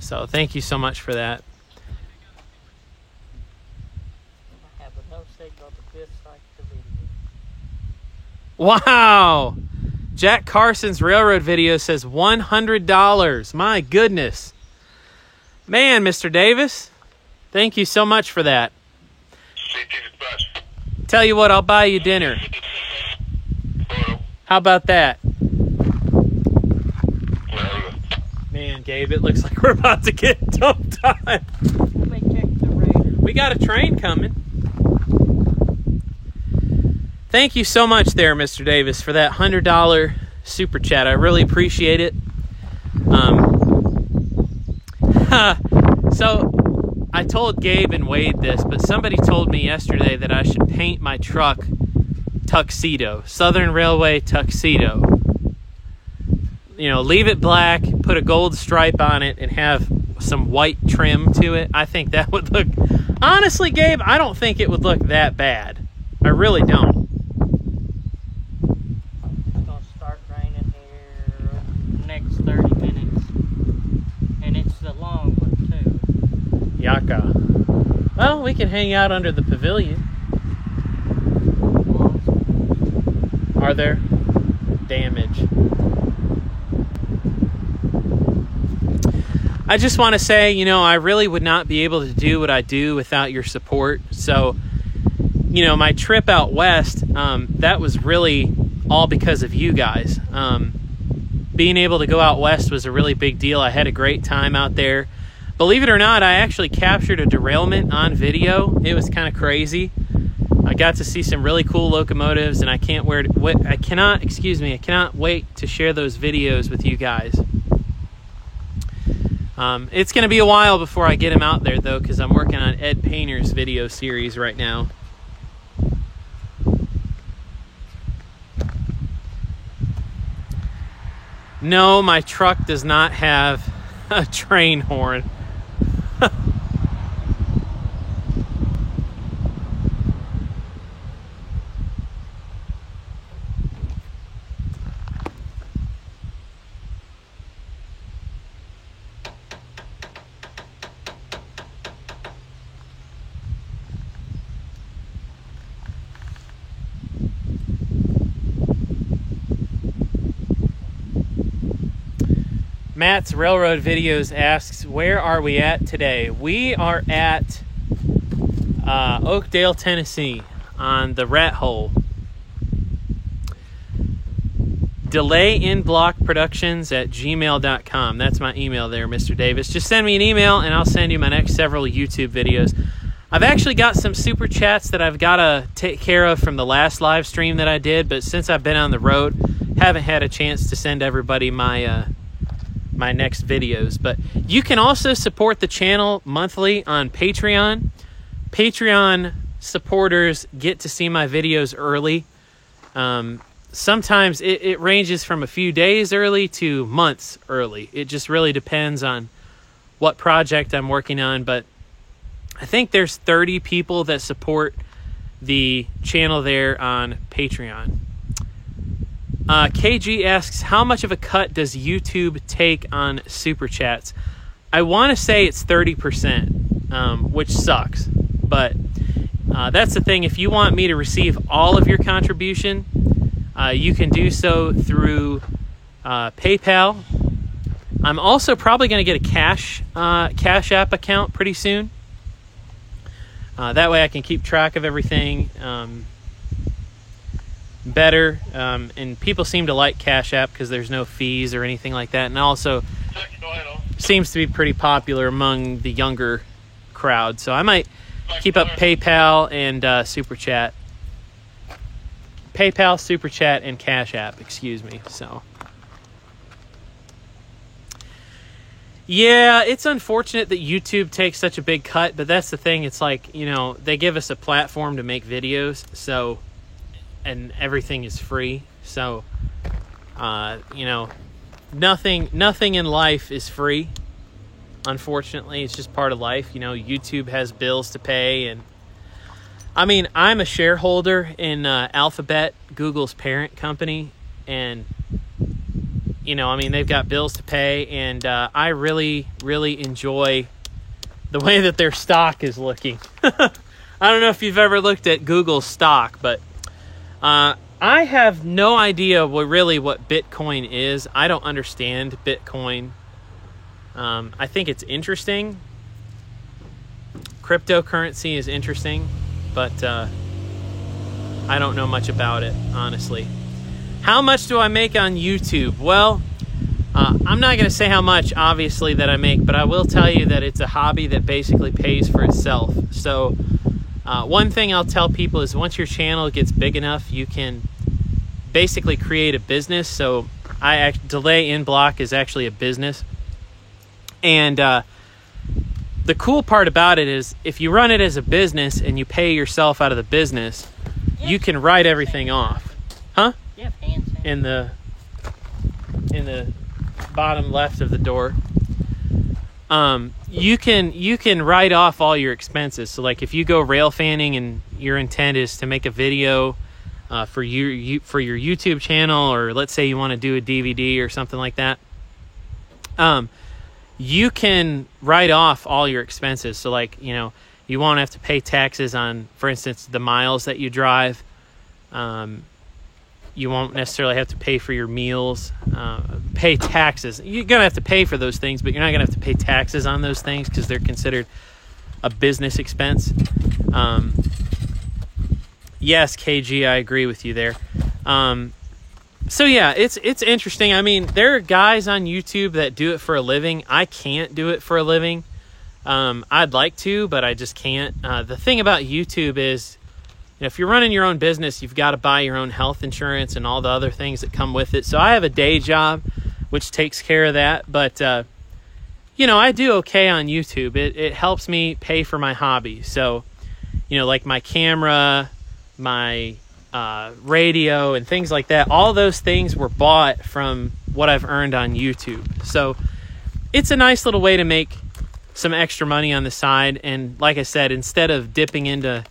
So thank you so much for that. I have no signal to dislike the video. Wow! Jack Carson's Railroad video says $100. My goodness. Man, Mr. Davis, Thank you so much for that. See you best. Tell you what, I'll buy you dinner. How about that? Man, Gabe, it looks like we're about to get dumped on. Let me check the radar. We got a train coming. Thank you so much there, Mr. Davis, for that $100 super chat. I really appreciate it. So I told Gabe and Wade this, but somebody told me yesterday that I should paint my truck tuxedo, Southern Railway tuxedo. You know, leave it black, put a gold stripe on it, and have some white trim to it. I think that would look... Honestly, Gabe, I don't think it would look that bad. I really don't. It's gonna start raining here next 30 minutes. And it's the long one too. Yaka. Well, we can hang out under the pavilion. Are there? Damage. I just want to say, you know, I really would not be able to do what I do without your support. So, you know, my trip out west, that was really all because of you guys. Being able to go out west was a really big deal. I had a great time out there. Believe it or not, I actually captured a derailment on video. It was kind of crazy. I got to see some really cool locomotives, and I cannot wait to share those videos with you guys. It's going to be a while before I get them out there, though, because I'm working on Ed Painter's video series right now. No, my truck does not have a train horn. Matt's Railroad Videos asks, where are we at today? We are at Oakdale, Tennessee on the Rat Hole. delayinblockproductions@gmail.com. That's my email there, Mr. Davis. Just send me an email and I'll send you my next several YouTube videos. I've actually got some super chats that I've got to take care of from the last live stream that I did, but since I've been on the road, haven't had a chance to send everybody my next videos. But you can also support the channel monthly on Patreon. Patreon supporters get to see my videos early. Sometimes it ranges from a few days early to months early. It just really depends on what project I'm working on, but I think there's 30 people that support the channel there on Patreon. KG asks, how much of a cut does YouTube take on Super Chats? I want to say it's 30%, which sucks. But that's the thing. If you want me to receive all of your contribution, you can do so through PayPal. I'm also probably going to get a Cash App account pretty soon. That way I can keep track of everything better, and people seem to like Cash App because there's no fees or anything like that, and also seems to be pretty popular among the younger crowd. So I might keep up PayPal and Super Chat. PayPal, Super Chat, and Cash App, excuse me. So yeah, it's unfortunate that YouTube takes such a big cut, but that's the thing. It's like, you know, they give us a platform to make videos, so, and everything is free. So, you know, nothing in life is free. Unfortunately, it's just part of life. You know, YouTube has bills to pay, and I mean, I'm a shareholder in Alphabet, Google's parent company, and you know, I mean, they've got bills to pay, and I really, really enjoy the way that their stock is looking. I don't know if you've ever looked at Google's stock, but I have no idea what Bitcoin is. I don't understand Bitcoin. I think it's interesting. cryptocurrency is interesting, but I don't know much about it, honestly. How much do I make on YouTube? Well, I'm not going to say how much, obviously, that I make, but I will tell you that it's a hobby that basically pays for itself. So one thing I'll tell people is once your channel gets big enough, you can basically create a business. So Delay in Block is actually a business. And the cool part about it is if you run it as a business and you pay yourself out of the business, you can write everything off. Huh? You have hand sanitizer. In the bottom left of the door. You can write off all your expenses. So like if you go rail fanning and your intent is to make a video for your YouTube channel, or let's say you want to do a DVD or something like that, you can write off all your expenses. So like, you know, you won't have to pay taxes on, for instance, the miles that you drive. You won't necessarily have to pay for your meals, pay taxes. You're going to have to pay for those things, but you're not going to have to pay taxes on those things because they're considered a business expense. Yes, KG, I agree with you there. So yeah, it's interesting. I mean, there are guys on YouTube that do it for a living. I can't do it for a living. I'd like to, but I just can't. The thing about YouTube is, you know, if you're running your own business, you've got to buy your own health insurance and all the other things that come with it. So I have a day job, which takes care of that. But, you know, I do okay on YouTube. It helps me pay for my hobby. So, you know, like my camera, my radio and things like that, all those things were bought from what I've earned on YouTube. So it's a nice little way to make some extra money on the side. And like I said, instead of dipping into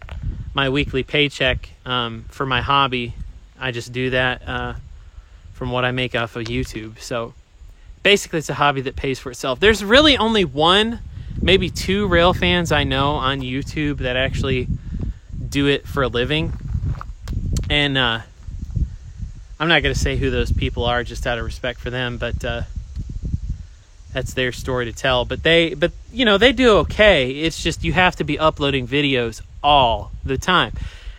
my weekly paycheck for my hobby, I just do that from what I make off of YouTube. So basically it's a hobby that pays for itself. There's really only one, maybe two rail fans I know on YouTube that actually do it for a living. And I'm not going to say who those people are just out of respect for them, but that's their story to tell. But you know, they do okay. It's just you have to be uploading videos all the time.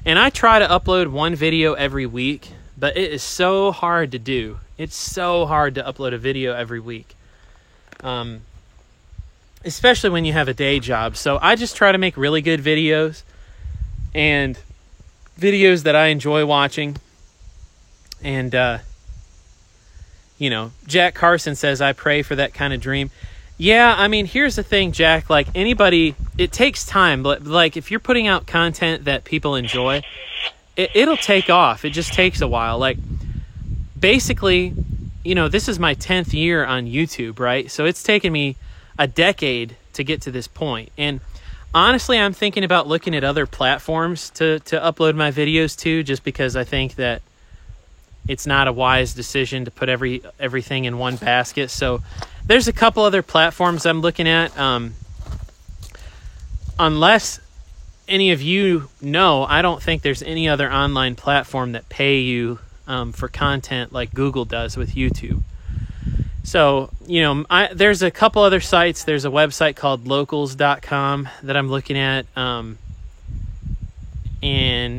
And I try to upload one video every week, but it is so hard to do. It's so hard to upload a video every week. Especially when you have a day job. So I just try to make really good videos and videos that I enjoy watching. And you know, Jack Carson says, I pray for that kind of dream. Yeah, I mean, here's the thing, Jack. Like anybody, it takes time. But like if you're putting out content that people enjoy, it'll take off. It just takes a while. Like basically, you know, this is my 10th year on YouTube, right? So it's taken me a decade to get to this point. And honestly, I'm thinking about looking at other platforms to upload my videos to, just because I think that it's not a wise decision to put everything in one basket. So there's a couple other platforms I'm looking at. Unless any of you know, I don't think there's any other online platform that pay you for content like Google does with YouTube. So, you know, there's a couple other sites. There's a website called locals.com that I'm looking at. And,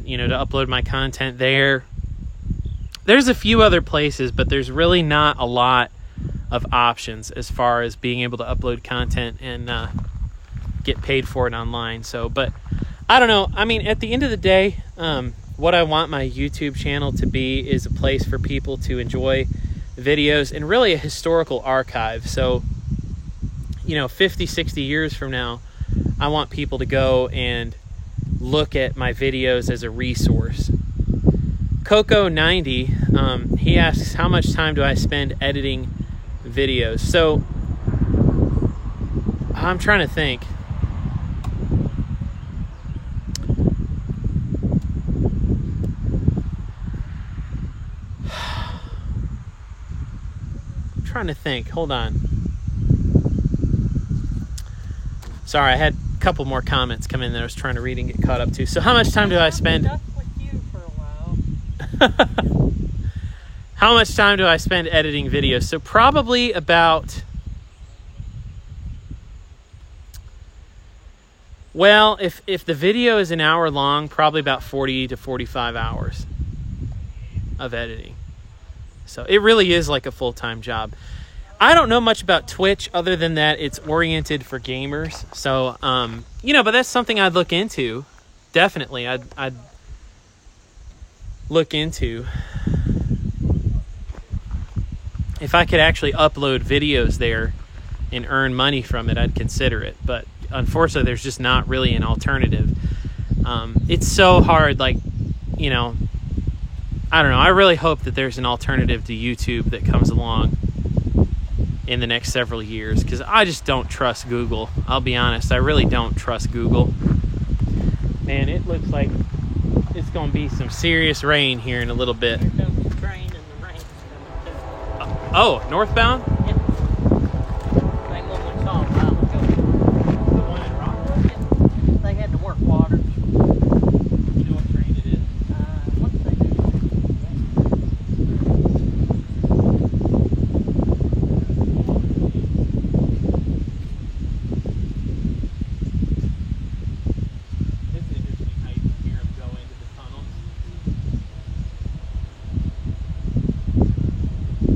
you know, to upload my content there. There's a few other places, but there's really not a lot of options as far as being able to upload content and get paid for it online. So, but I don't know. I mean, at the end of the day, what I want my YouTube channel to be is a place for people to enjoy videos and really a historical archive. So, you know, 50, 60 years from now, I want people to go and look at my videos as a resource. Coco90, he asks, how much time do I spend editing videos? So I'm trying to think. Hold on. Sorry, I had a couple more comments come in that I was trying to read and get caught up to. So how much time do I spend? Stuck with you for a while. How much time do I spend editing videos? So probably about Well, if the video is an hour long, probably about 40 to 45 hours of editing. So it really is like a full-time job. I don't know much about Twitch other than that it's oriented for gamers. So, but that's something I'd look into. Definitely, I'd look into. If I could actually upload videos there and earn money from it, I'd consider it. But unfortunately, there's just not really an alternative. It's so hard, I don't know. I really hope that there's an alternative to YouTube that comes along in the next several years, because I just don't trust Google. I'll be honest, I really don't trust Google. Man, it looks like it's going to be some serious rain here in a little bit. Here comes the train and the rain's coming too. Oh, northbound? Yep. Same one we saw a while ago. The one in Rockford? Yep. They had to work water. You know what train it is? What did they do? It's interesting how you can hear them go into the tunnels.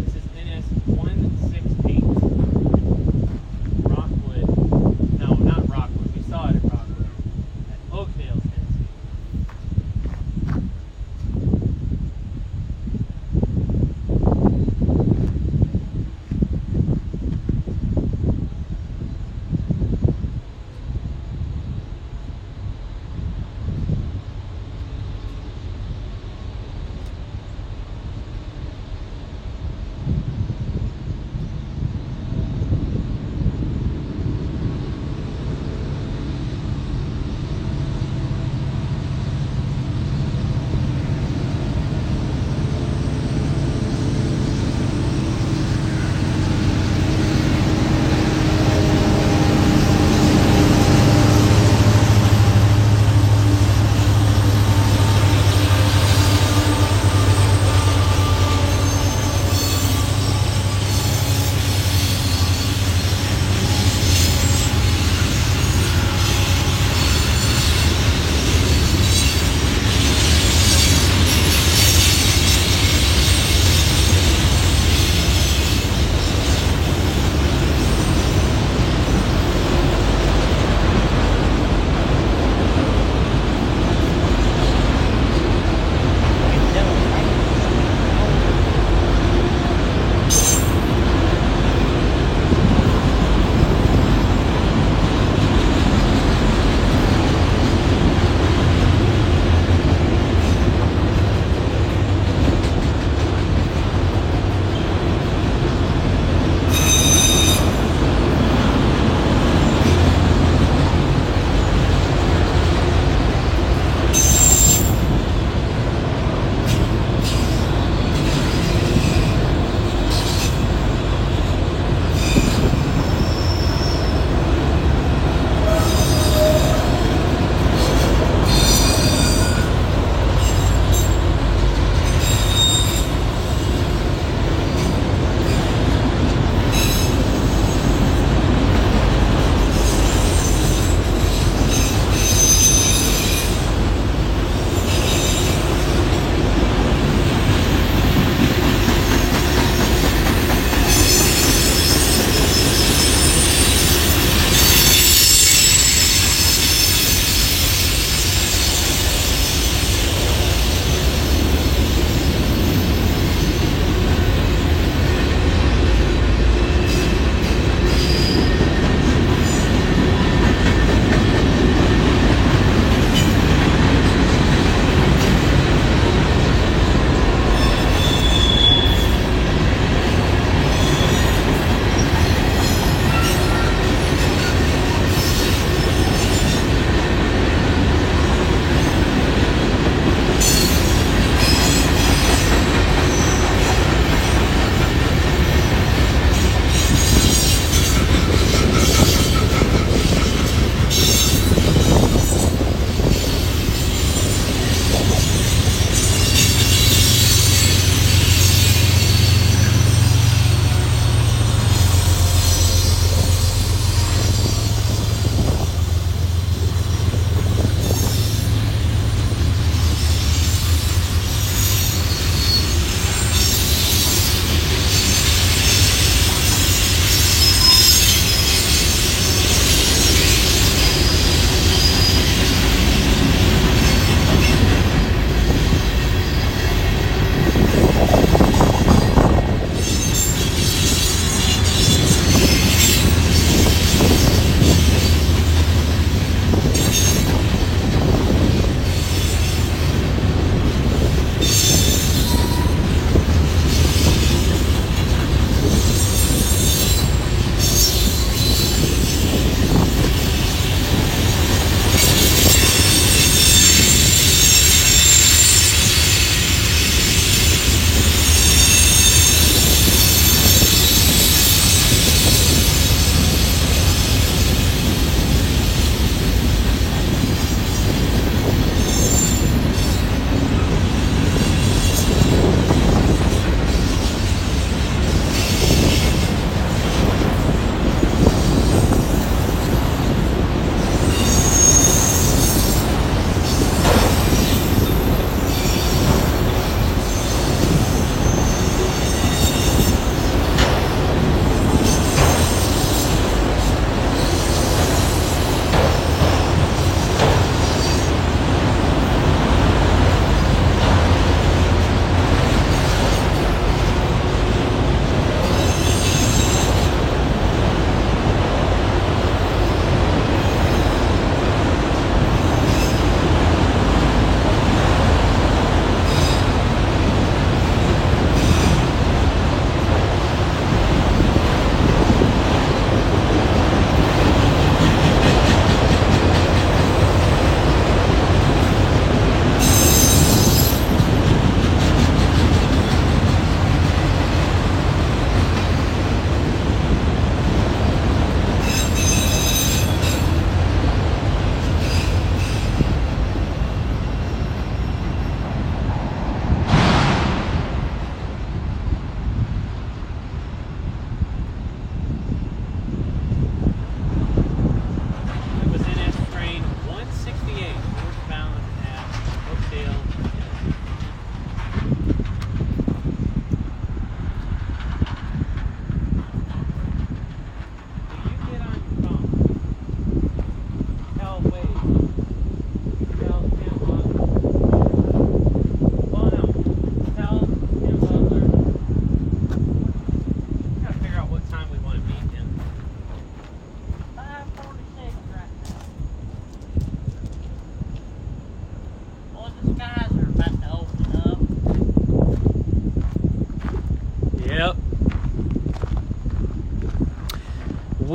This is NS 160.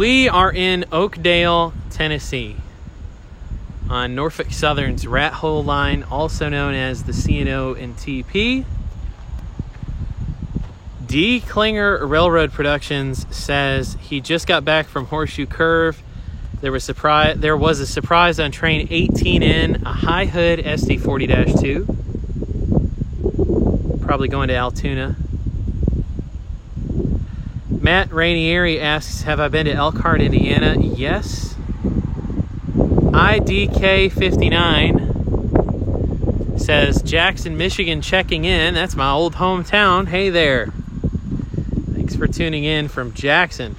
We are in Oakdale, Tennessee, on Norfolk Southern's Rat Hole Line, also known as the C&O and TP. D. Klinger Railroad Productions says he just got back from Horseshoe Curve. There was a surprise on train 18N, a high hood SD40-2. Probably going to Altoona. Matt Rainieri asks, have I been to Elkhart, Indiana? Yes. IDK59 says, Jackson, Michigan checking in. That's my old hometown. Hey there. Thanks for tuning in from Jackson.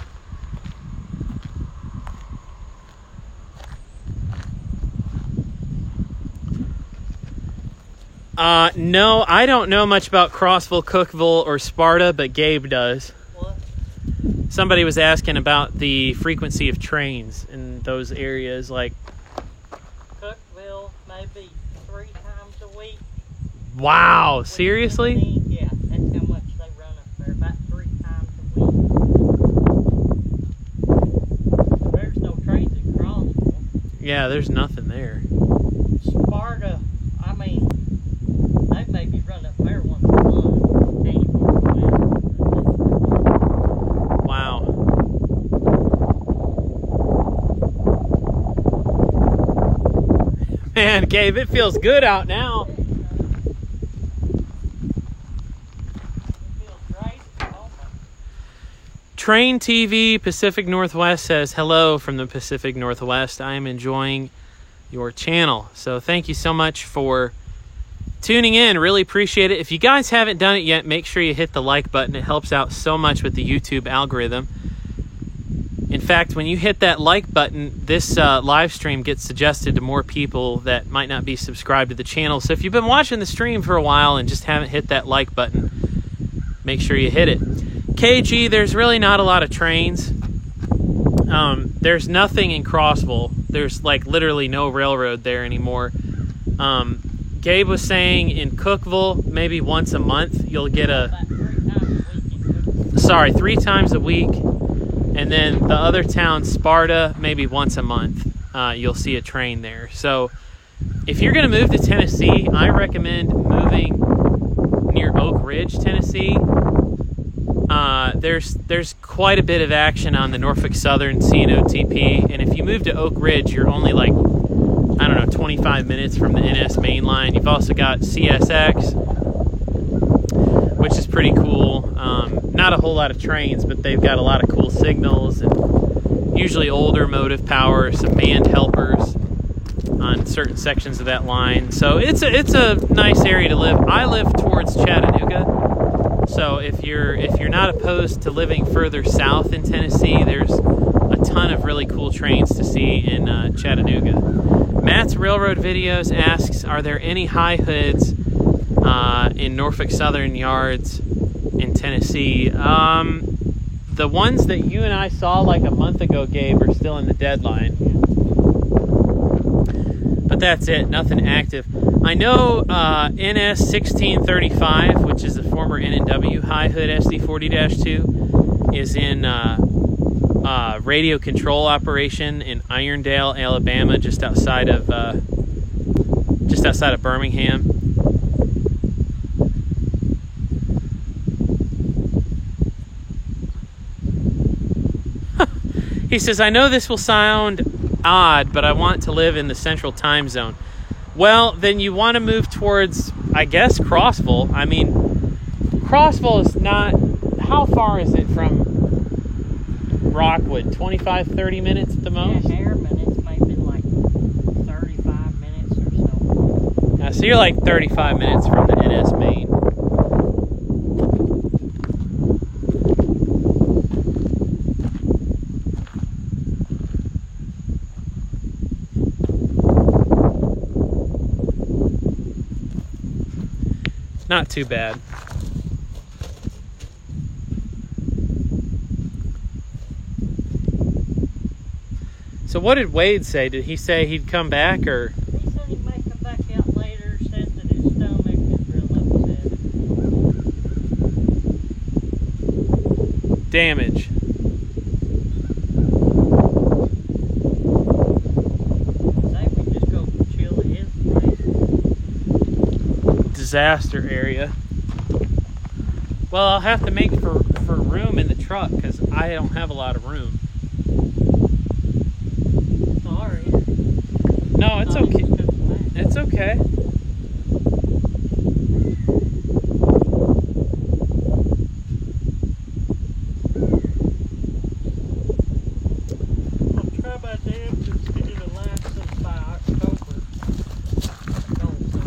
No, I don't know much about Crossville, Cookeville, or Sparta, but Gabe does. What? Somebody was asking about the frequency of trains in those areas, like... Cookeville, maybe 3 times a week. Wow, seriously? Yeah, that's how much they run up there, about 3 times a week. There's no trains in Crossville. Yeah, there's nothing there. Sparta, I mean, they maybe run up there once a month. Wow. Man, Gabe, it feels good out now. It feels great. Oh my. Train TV Pacific Northwest says, hello from the Pacific Northwest. I am enjoying your channel. So thank you so much for tuning in. Really appreciate it. If you guys haven't done it yet, make sure you hit the like button. It helps out so much with the YouTube algorithm. In fact, when you hit that like button, this live stream gets suggested to more people that might not be subscribed to the channel. So if you've been watching the stream for a while and just haven't hit that like button, make sure you hit it. KG, there's really not a lot of trains. There's nothing in Crossville. There's like literally no railroad there anymore. Gabe was saying in Cookeville, maybe once a month, you'll get About 3 times a week in Cookeville. Sorry, 3 times a week. And then the other town, Sparta, maybe once a month, you'll see a train there. So if you're going to move to Tennessee, I recommend moving near Oak Ridge, Tennessee. There's quite a bit of action on the Norfolk Southern C&O TP. And if you move to Oak Ridge, you're only like, I don't know, 25 minutes from the NS main line. You've also got CSX, which is pretty cool. Not a whole lot of trains, but they've got a lot of cool signals and usually older motive power, some manned helpers on certain sections of that line. So it's a nice area to live. I live towards Chattanooga, so if you're not opposed to living further south in Tennessee, there's a ton of really cool trains to see in Chattanooga. Matt's Railroad Videos asks, are there any high hoods in Norfolk Southern yards in Tennessee? The ones that you and I saw like a month ago, Gabe, are still in the deadline. But that's it, nothing active. I know NS 1635, which is the former N&W high hood SD40-2, is in radio control operation in Irondale, Alabama, just outside of Birmingham. He says, I know this will sound odd, but I want to live in the central time zone. Well, then you want to move towards, I guess, Crossville. I mean, Crossville is not... How far is it from Rockwood? 25, 30 minutes at the most? Yeah, Harriman, it's maybe like 35 minutes or so. So you're like 35 minutes from the NS main. Not too bad. So what did Wade say? Did he say he'd come back, or? He said he might come back out later, said that his stomach is real upset. Damage. disaster area. Well, I'll have to make for room in the truck because I don't have a lot of room. Sorry. No, it's okay. It's okay. I'll try my damnedest to get it lasted by October.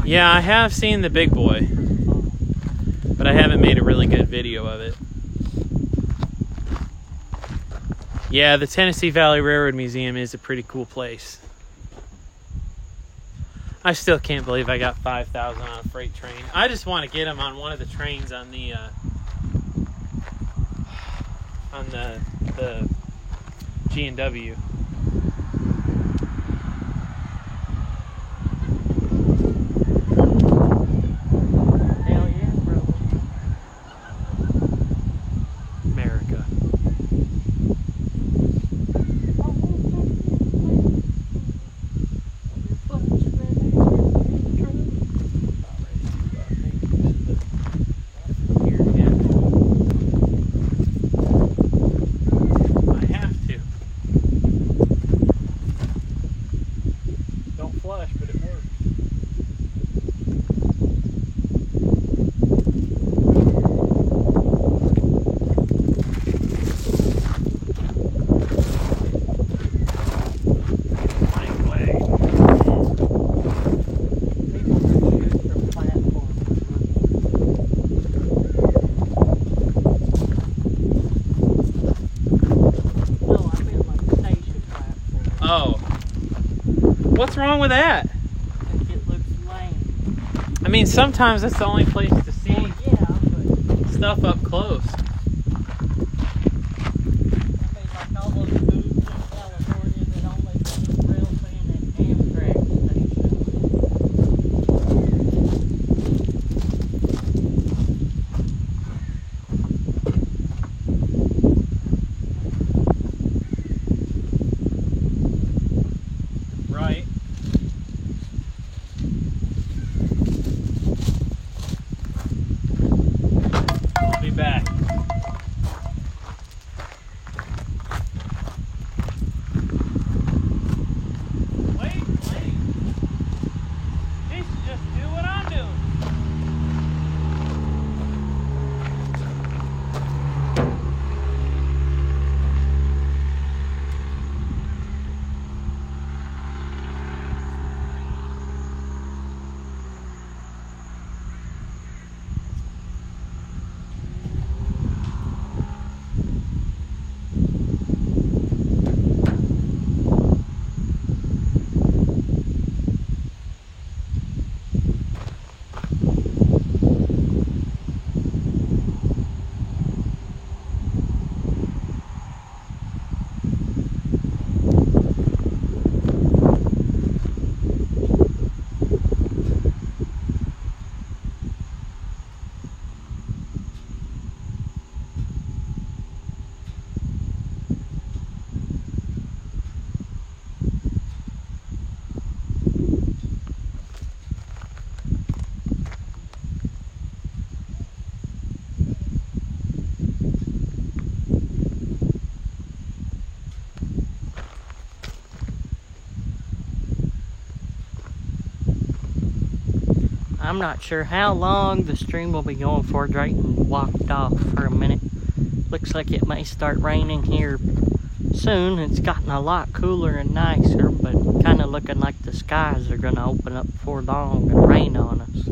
Yeah, I have seen the big boy, but I haven't made a really good video of it. Yeah, the Tennessee Valley Railroad Museum is a pretty cool place. I still can't believe I got 5,000 on a freight train. I just want to get them on one of the trains on the G&W. Hell yeah, brother. America. I have to. Don't flush, but it works. People that shoot from platforms. No, I meant like station platforms. Oh. What's wrong with that? I think it looks lame. I mean, sometimes that's the only place to see Well, yeah, but stuff up close. I mean, like all those booths in California that only do rail fan at Amtrak stations. Right. I'll be back. Wait. He should just do what I'm doing. I'm not sure how long the stream will be going for. Drayton walked off for a minute. Looks like it may start raining here soon. It's gotten a lot cooler and nicer, but kind of looking like the skies are going to open up before long and rain on us.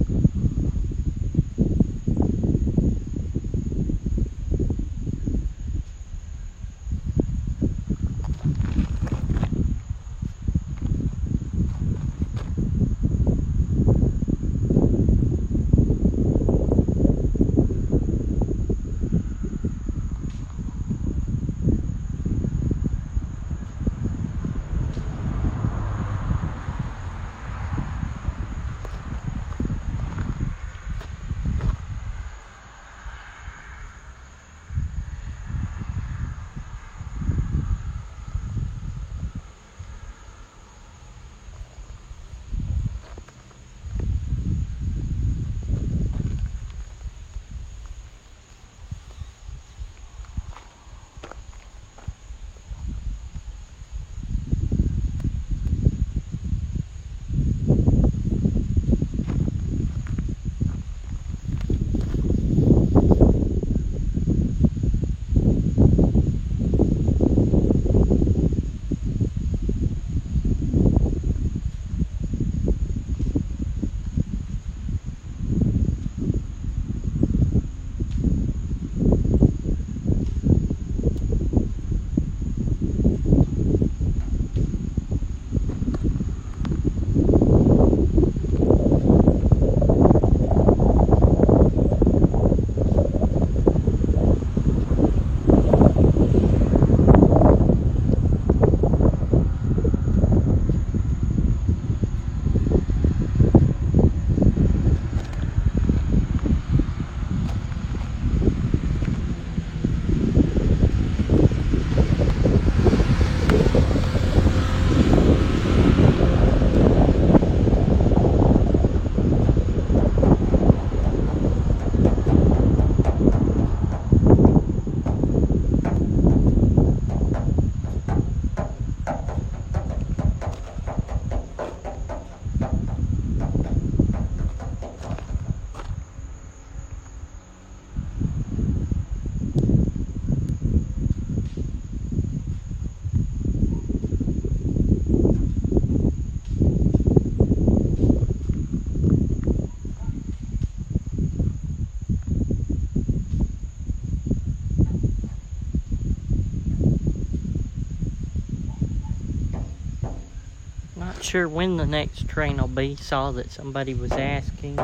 sure when the next train will be. Saw that somebody was asking.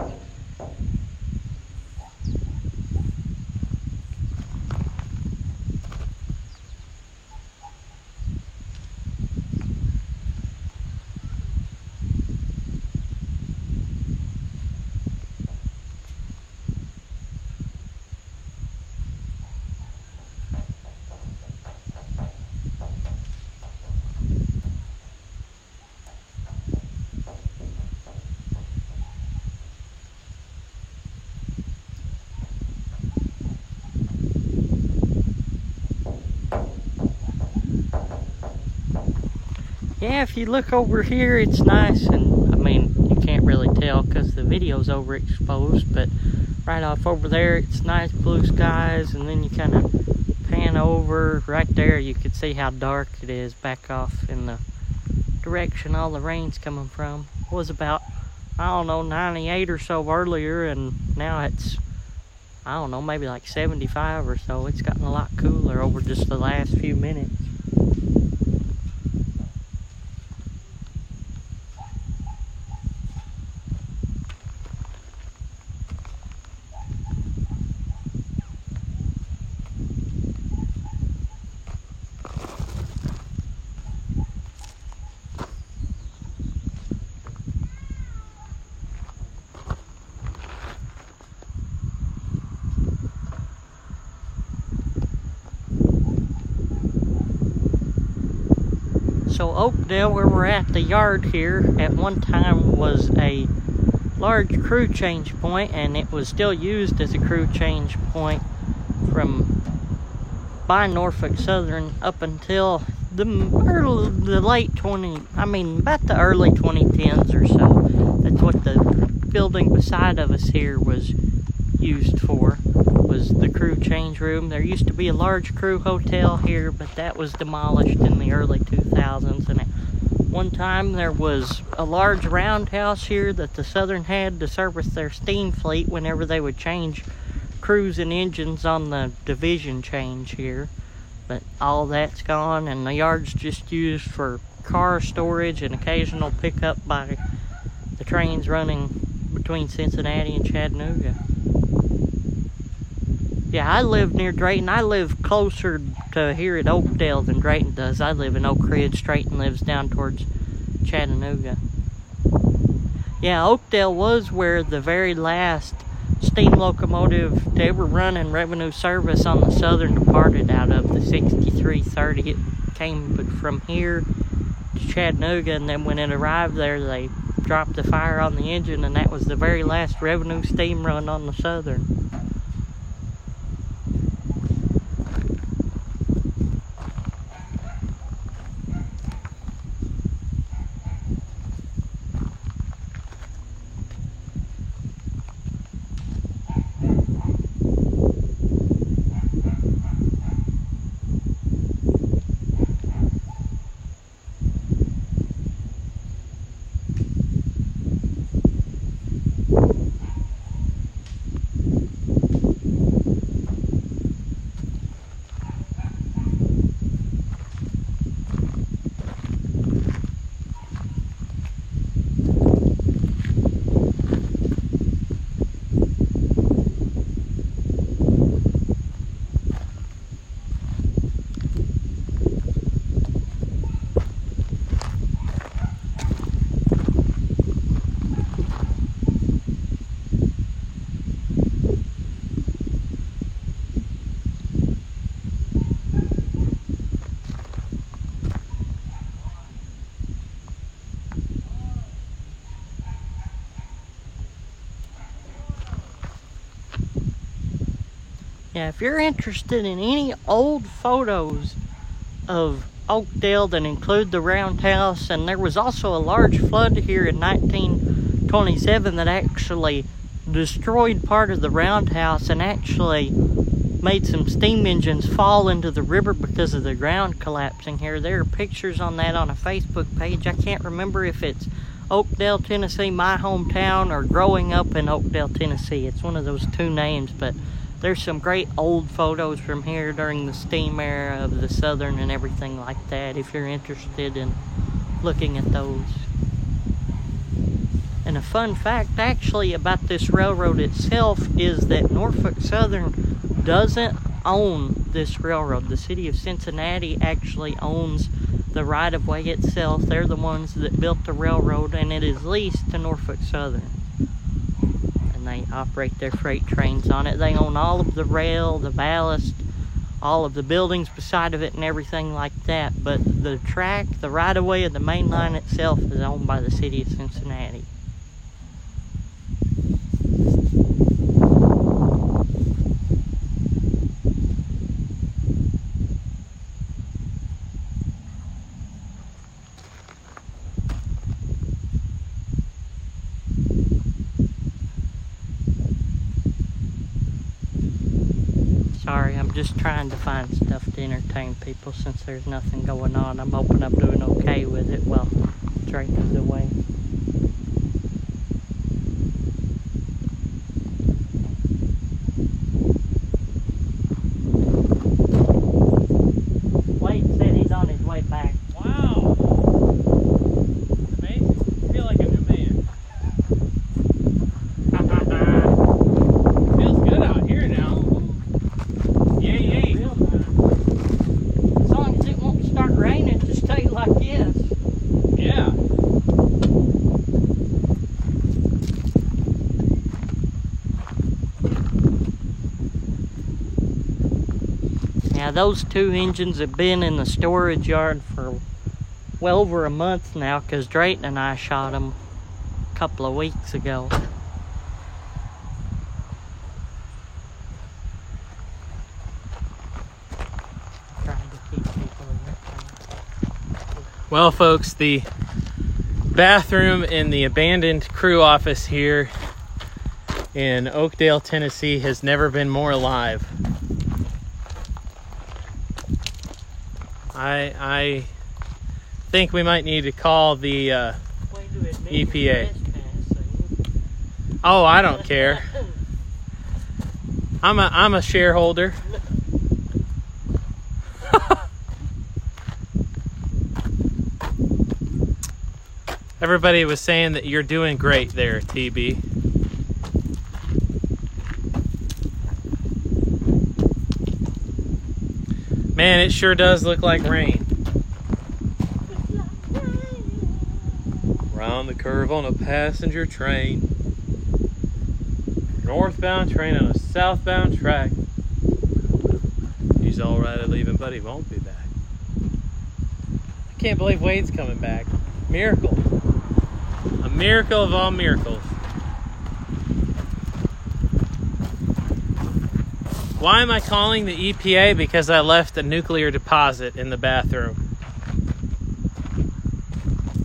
Yeah, if you look over here, it's nice, and I mean, you can't really tell because the video's overexposed, but right off over there, it's nice blue skies, and then you kind of pan over. Right there, you can see how dark it is back off in the direction all the rain's coming from. It was about, I don't know, 98 or so earlier, and now it's, I don't know, maybe like 75 or so. It's gotten a lot cooler over just the last few minutes. So Oakdale, where we're at, the yard here, at one time was a large crew change point, and it was still used as a crew change point from by Norfolk Southern up until the late about the early 2010s or so. That's what the building beside of us here was used for, was the crew change room. There used to be a large crew hotel here, but that was demolished in the early 2000s. And at one time there was a large roundhouse here that the Southern had to service their steam fleet whenever they would change crews and engines on the division change here. But all that's gone, and the yard's just used for car storage and occasional pickup by the trains running between Cincinnati and Chattanooga. Yeah, I live near Drayton. I live closer to here at Oakdale than Drayton does. I live in Oak Ridge. Drayton lives down towards Chattanooga. Yeah, Oakdale was where the very last steam locomotive to ever run in revenue service on the Southern departed out of, the 6330. It came from here to Chattanooga, and then when it arrived there, they dropped the fire on the engine, and that was the very last revenue steam run on the Southern. Yeah, if you're interested in any old photos of Oakdale that include the roundhouse, and there was also a large flood here in 1927 that actually destroyed part of the roundhouse and actually made some steam engines fall into the river because of the ground collapsing here. There are pictures on that on a Facebook page. I can't remember if it's Oakdale, Tennessee, my hometown, or Growing Up in Oakdale, Tennessee. It's one of those two names, but there's some great old photos from here during the steam era of the Southern and everything like that, if you're interested in looking at those. And a fun fact actually about this railroad itself is that Norfolk Southern doesn't own this railroad. The city of Cincinnati actually owns the right-of-way itself. They're the ones that built the railroad, and it is leased to Norfolk Southern. And they operate their freight trains on it. They own all of the rail, the ballast, all of the buildings beside of it and everything like that. But the track, the right-of-way of the main line itself is owned by the city of Cincinnati. Sorry, I'm just trying to find stuff to entertain people since there's nothing going on. I'm hoping I'm doing okay with it while Drake is away. Wade said he's on his way back. Wow. Amazing. I feel like a new man. Feels good out here now. Yay. Real nice. As long as it won't start raining to stay like this. Yeah. Now those two engines have been in the storage yard for well over a month now because Drayton and I shot them a couple of weeks ago. Trying to keep people entertained. Well, folks, the bathroom in the abandoned crew office here in Oakdale, Tennessee has never been more alive. I think we might need to call the Way to admit your EPA. trespassing. Oh, I don't care. I'm a shareholder. Everybody was saying that you're doing great there, TB. Man, it sure does look like rain. Round the curve on a passenger train. Northbound train on a southbound track. He's alright at leaving, but he won't be back. I can't believe Wade's coming back. Miracle. A miracle of all miracles. Why am I calling the EPA? Because I left a nuclear deposit in the bathroom.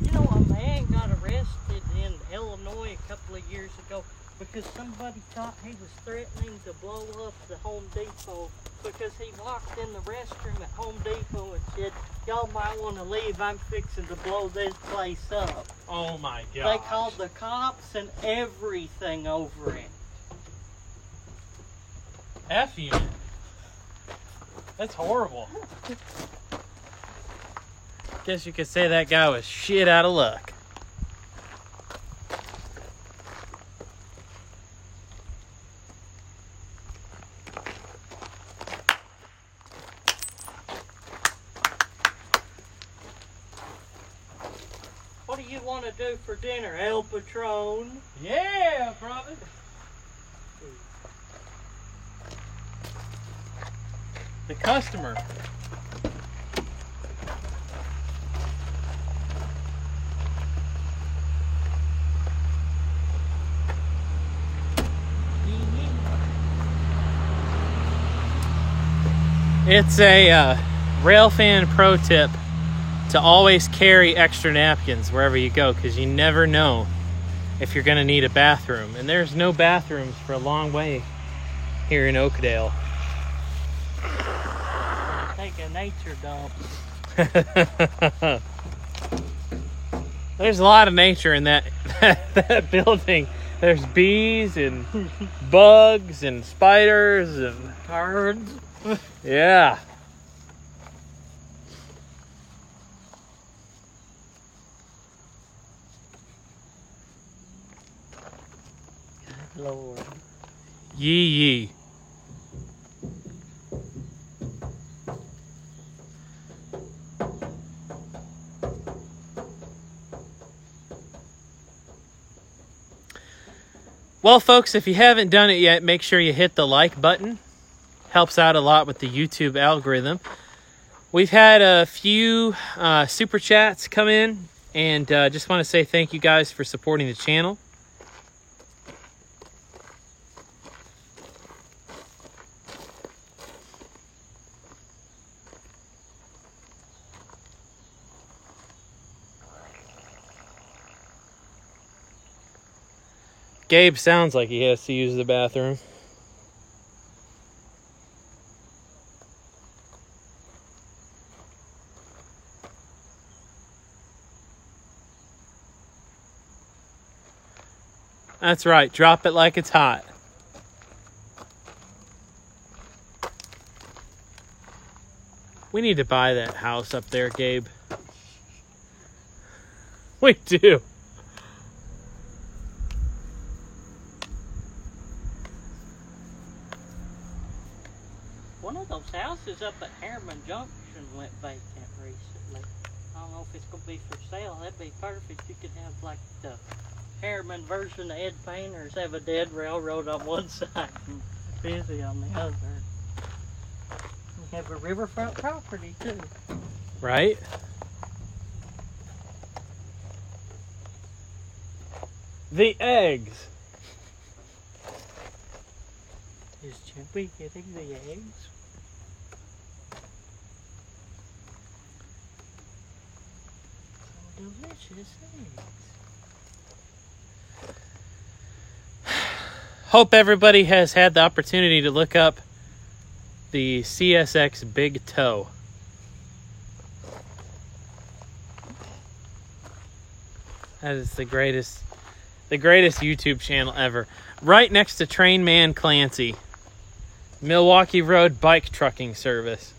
You know, a man got arrested in Illinois a couple of years ago because somebody thought he was threatening to blow up the Home Depot because he walked in the restroom at Home Depot and said, "Y'all might want to leave, I'm fixing to blow this place up." Oh my god. They called the cops and everything over it. F you. That's horrible. Guess you could say that guy was shit out of luck. What do you want to do for dinner, El Patron? Yeah, brother. The customer. It's a Railfan pro tip to always carry extra napkins wherever you go, because you never know if you're going to need a bathroom. And there's no bathrooms for a long way here in Oakdale. Take a nature dump. There's a lot of nature in that building. There's bees and bugs and spiders and Birds. yeah. Lord. Yee yee. Well, folks, if you haven't done it yet, make sure you hit the like button. Helps out a lot with the YouTube algorithm. We've had a few super chats come in, and just want to say thank you guys for supporting the channel. Gabe sounds like he has to use the bathroom. That's right. Drop it like it's hot. We need to buy that house up there, Gabe. We do. One of those houses up at Harriman Junction went vacant recently. I don't know if it's going to be for sale. That'd be perfect. You could have like the Harriman version of Ed Painters, have a dead railroad on one side and busy on the other. You have a riverfront property too. Right? The eggs. Is Chimpy getting the eggs? Some delicious eggs. Hope everybody has had the opportunity to look up the CSX Big Toe. That is the greatest YouTube channel ever. Right next to Train Man Clancy. Milwaukee Road bike trucking service.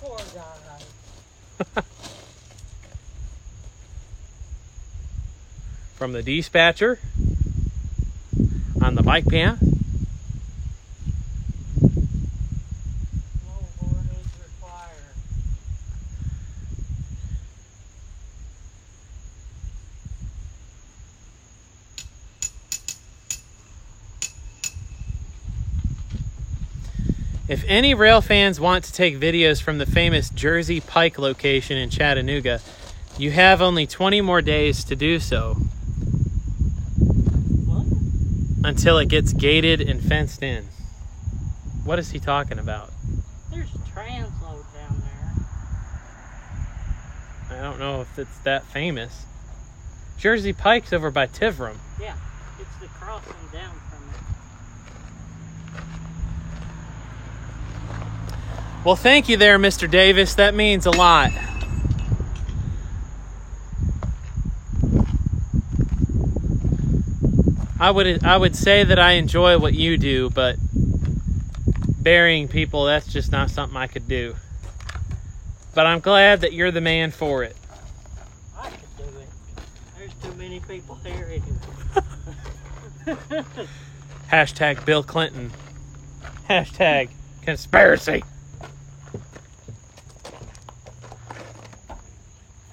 Poor guy. From the dispatcher on the bike path. No warnings required. If any rail fans want to take videos from the famous Jersey Pike location in Chattanooga, you have only 20 more days to do so. What? Until it gets gated and fenced in. What is he talking about? There's a transload down there. I don't know if it's that famous. Jersey Pike's over by Tiverham. Yeah, it's the crossing down from it. Well, thank you there, Mr. Davis. That means a lot. I would say that I enjoy what you do, but burying people, that's just not something I could do. But I'm glad that you're the man for it. I could do it. There's too many people here anyway. Hashtag Bill Clinton. Hashtag conspiracy.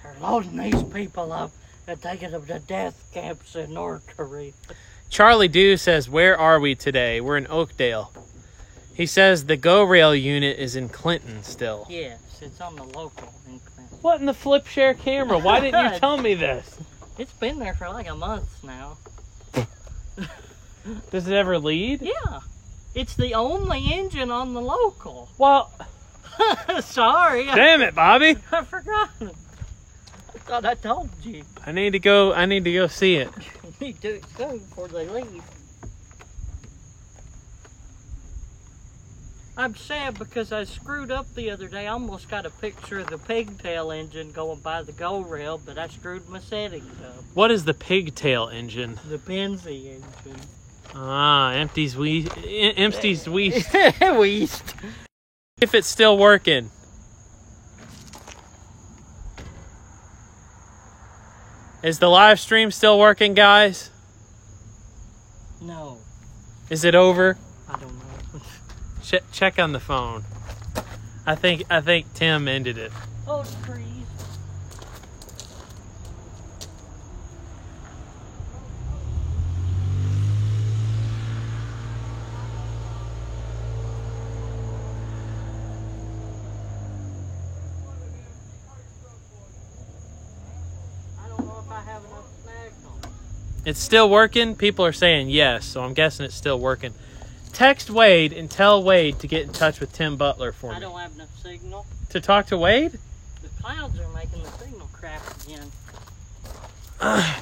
They're loading these people up and taking them to death camps in North Korea. Charlie Dew says, where are we today? We're in Oakdale. He says the Go Rail unit is in Clinton still. Yes, it's on the local in Clinton. What in the flip share camera? Why didn't you tell me this? It's been there for like a month now. Does it ever lead? Yeah. It's the only engine on the local. Well, Sorry. damn it, Bobby. I forgot. I thought I told you. I need to go see it. You need to do it soon before they leave. I'm sad because I screwed up the other day. I almost got a picture of the pigtail engine going by the Go Rail, but I screwed my settings up. What is the pigtail engine? The Penzie engine. Ah, empties weast. Weast. If it's still working. Is the live stream still working, guys? No. Is it over? I don't know. Check on the phone. I think Tim ended it. Oh, trees. I don't know if I have enough snags on. It's still working? People are saying yes, so I'm guessing it's still working. Text Wade and tell Wade to get in touch with Tim Butler for I me. don't have enough signal. To talk to Wade? The clouds are making the signal crap again.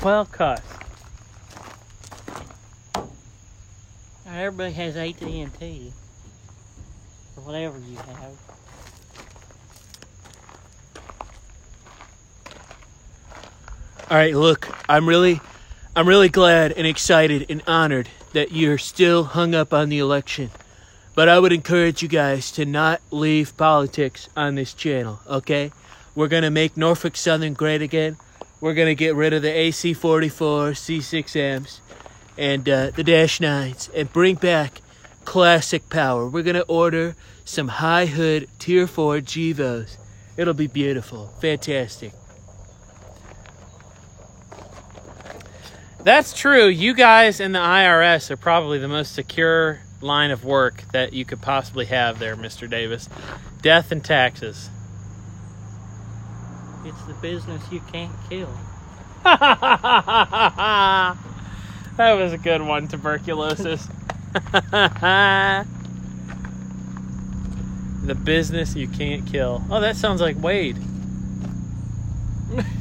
Well, cuss. Everybody has AT&T. Or whatever you have. All right, look, I'm really glad and excited and honored that you're still hung up on the election. But I would encourage you guys to not leave politics on this channel, okay? We're going to make Norfolk Southern great again. We're going to get rid of the AC-44, C6Ms, and the Dash 9s, and bring back classic power. We're going to order some high-hood Tier 4 Gevos. It'll be beautiful. Fantastic. That's true. You guys in the IRS are probably the most secure line of work that you could possibly have there, Mr. Davis. Death and taxes. It's the business you can't kill. That was a good one, tuberculosis. The business you can't kill. Oh, that sounds like Wade.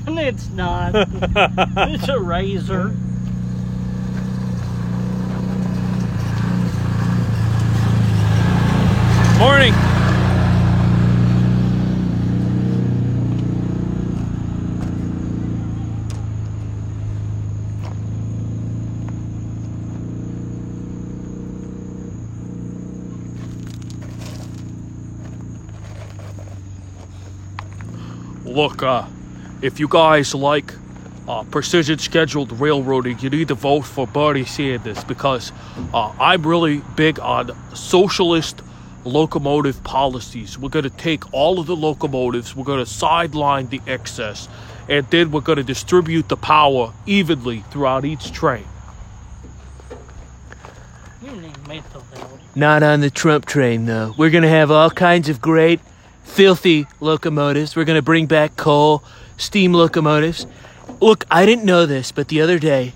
It's not. It's a razor. Morning. Look, if you guys like precision scheduled railroading, you need to vote for Bernie Sanders because I'm really big on socialist locomotive policies. We're going to take all of the locomotives, we're going to sideline the excess, and then we're going to distribute the power evenly throughout each train. You need mental health. Not on the Trump train, though. We're going to have all kinds of great, filthy locomotives. We're going to bring back coal, steam locomotives. Look, I didn't know this, but the other day,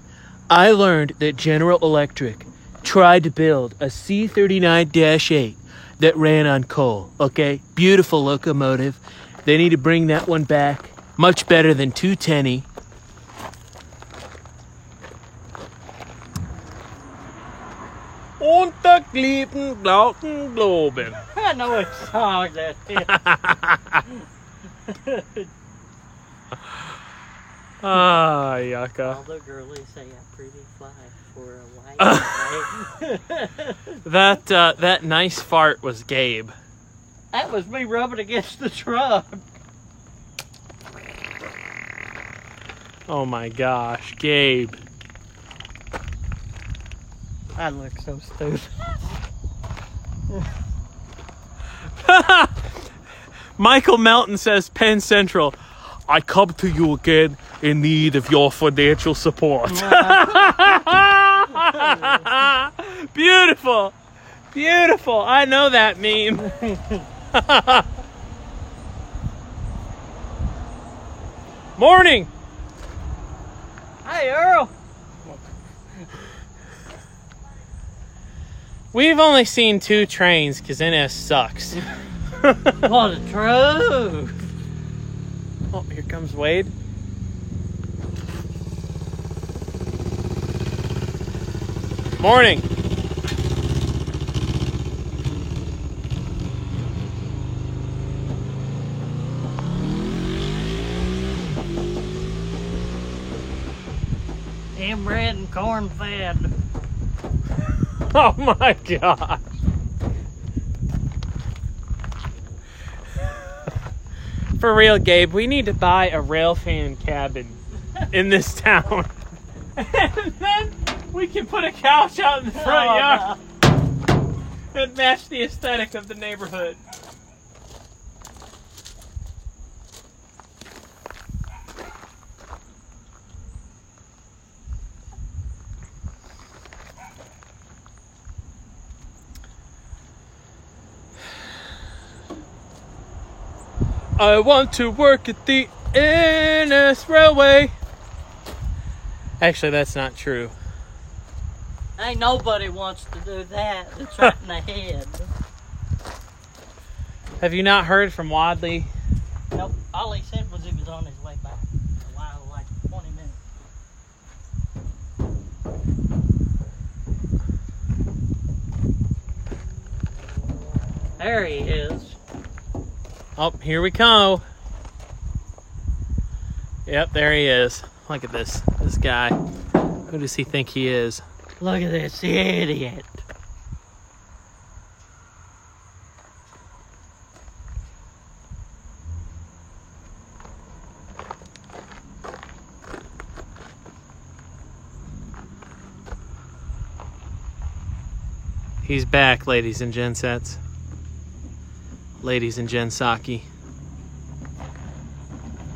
I learned that General Electric tried to build a C-39-8 that ran on coal, okay? Beautiful locomotive. They need to bring that one back. Much better than 210. Unter Glieden blauen Globen. I know what song that is. Ah, yucca. All the girlies say I'm pretty fly for a white. That nice fart was Gabe. That was me rubbing against the truck. Oh my gosh, Gabe. I look so stupid. Michael Melton says, Penn Central, I come to you again in need of your financial support. Beautiful. Beautiful. I know that meme. Morning. Hey, Earl. We've only seen 2 trains because NS sucks. What a truth. Oh, here comes Wade. Morning. Inbred and corn fed. Oh my God. For real, Gabe, we need to buy a railfan cabin in this town. And then we can put a couch out in the front yard. No. It matched the aesthetic of the neighborhood. I want to work at the NS Railway. Actually, that's not true. Ain't nobody wants to do that. It's right in the head. Have you not heard from Wadley? Nope. All he said was he was on his way back. A while, like 20 minutes. There he is. Oh, here we go. Yep, there he is. Look at this guy. Who does he think he is? Look at this idiot. He's back, ladies and gensets. Ladies and gensaki.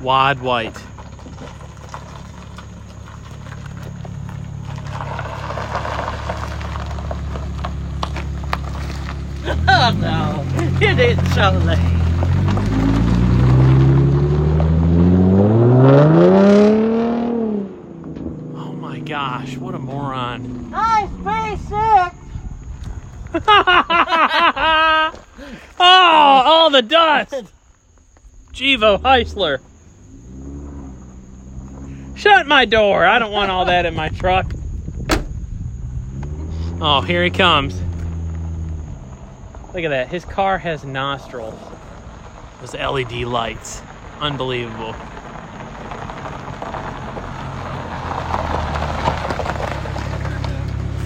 Wad White. Oh no, it is so late. Oh my gosh, what a moron. Nice V6. Oh, all the dust. Jevo Heisler. Shut my door. I don't want all that in my truck. Oh, here he comes. Look at that. His car has nostrils. Those LED lights. Unbelievable.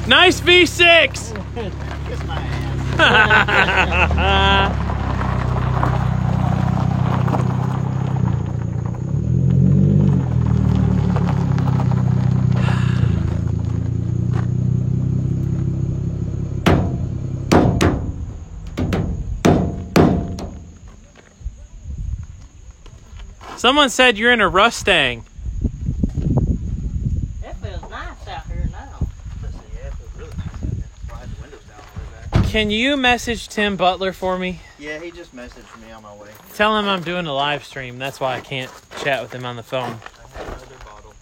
Nice V6! Kiss my ass. Someone said you're in a Rustang. It feels nice out here now. Yeah, it feels really nice out here. Slide the windows down all the way back. Can you message Tim Butler for me? Yeah, he just messaged me on my way. Tell him I'm doing a live stream. That's why I can't chat with him on the phone. I have another bottle.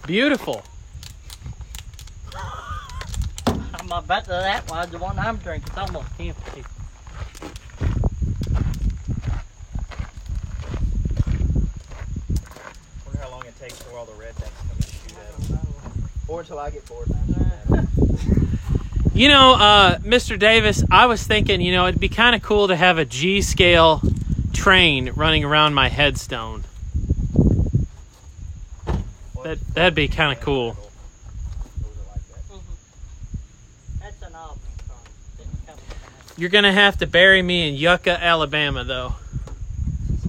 Beautiful. I bet that was the one I'm drinking. It's almost empty. Wonder how long it takes for all the rednecks come and shoot at him. Or until I get bored. You know, Mr. Davis, I was thinking, you know, it'd be kind of cool to have a G-scale train running around my headstone. That'd be kind of cool. That's an Auburn song. You're going to have to bury me in Yucca, Alabama, though.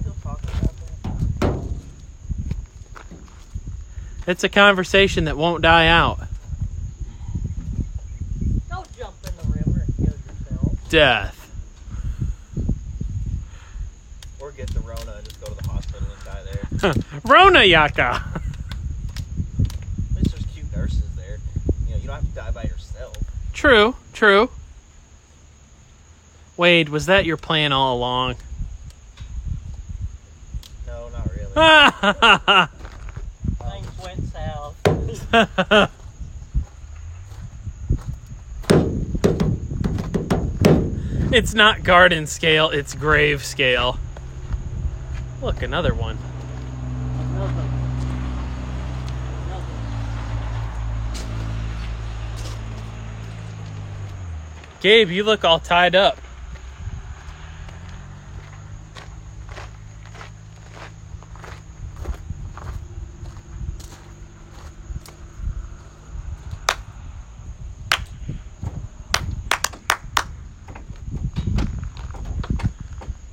Still talking about that? It's a conversation that won't die out. Don't jump in the river and kill yourself. Death. Or get the Rona and just go to the hospital and die there. Rona Yucca. At least there's cute nurses there. You know, you don't have to die by yourself. True, true. Wade, was that your plan all along? No, not really. Things went south. It's not garden scale, it's grave scale. Look, another one. Gabe, you look all tied up.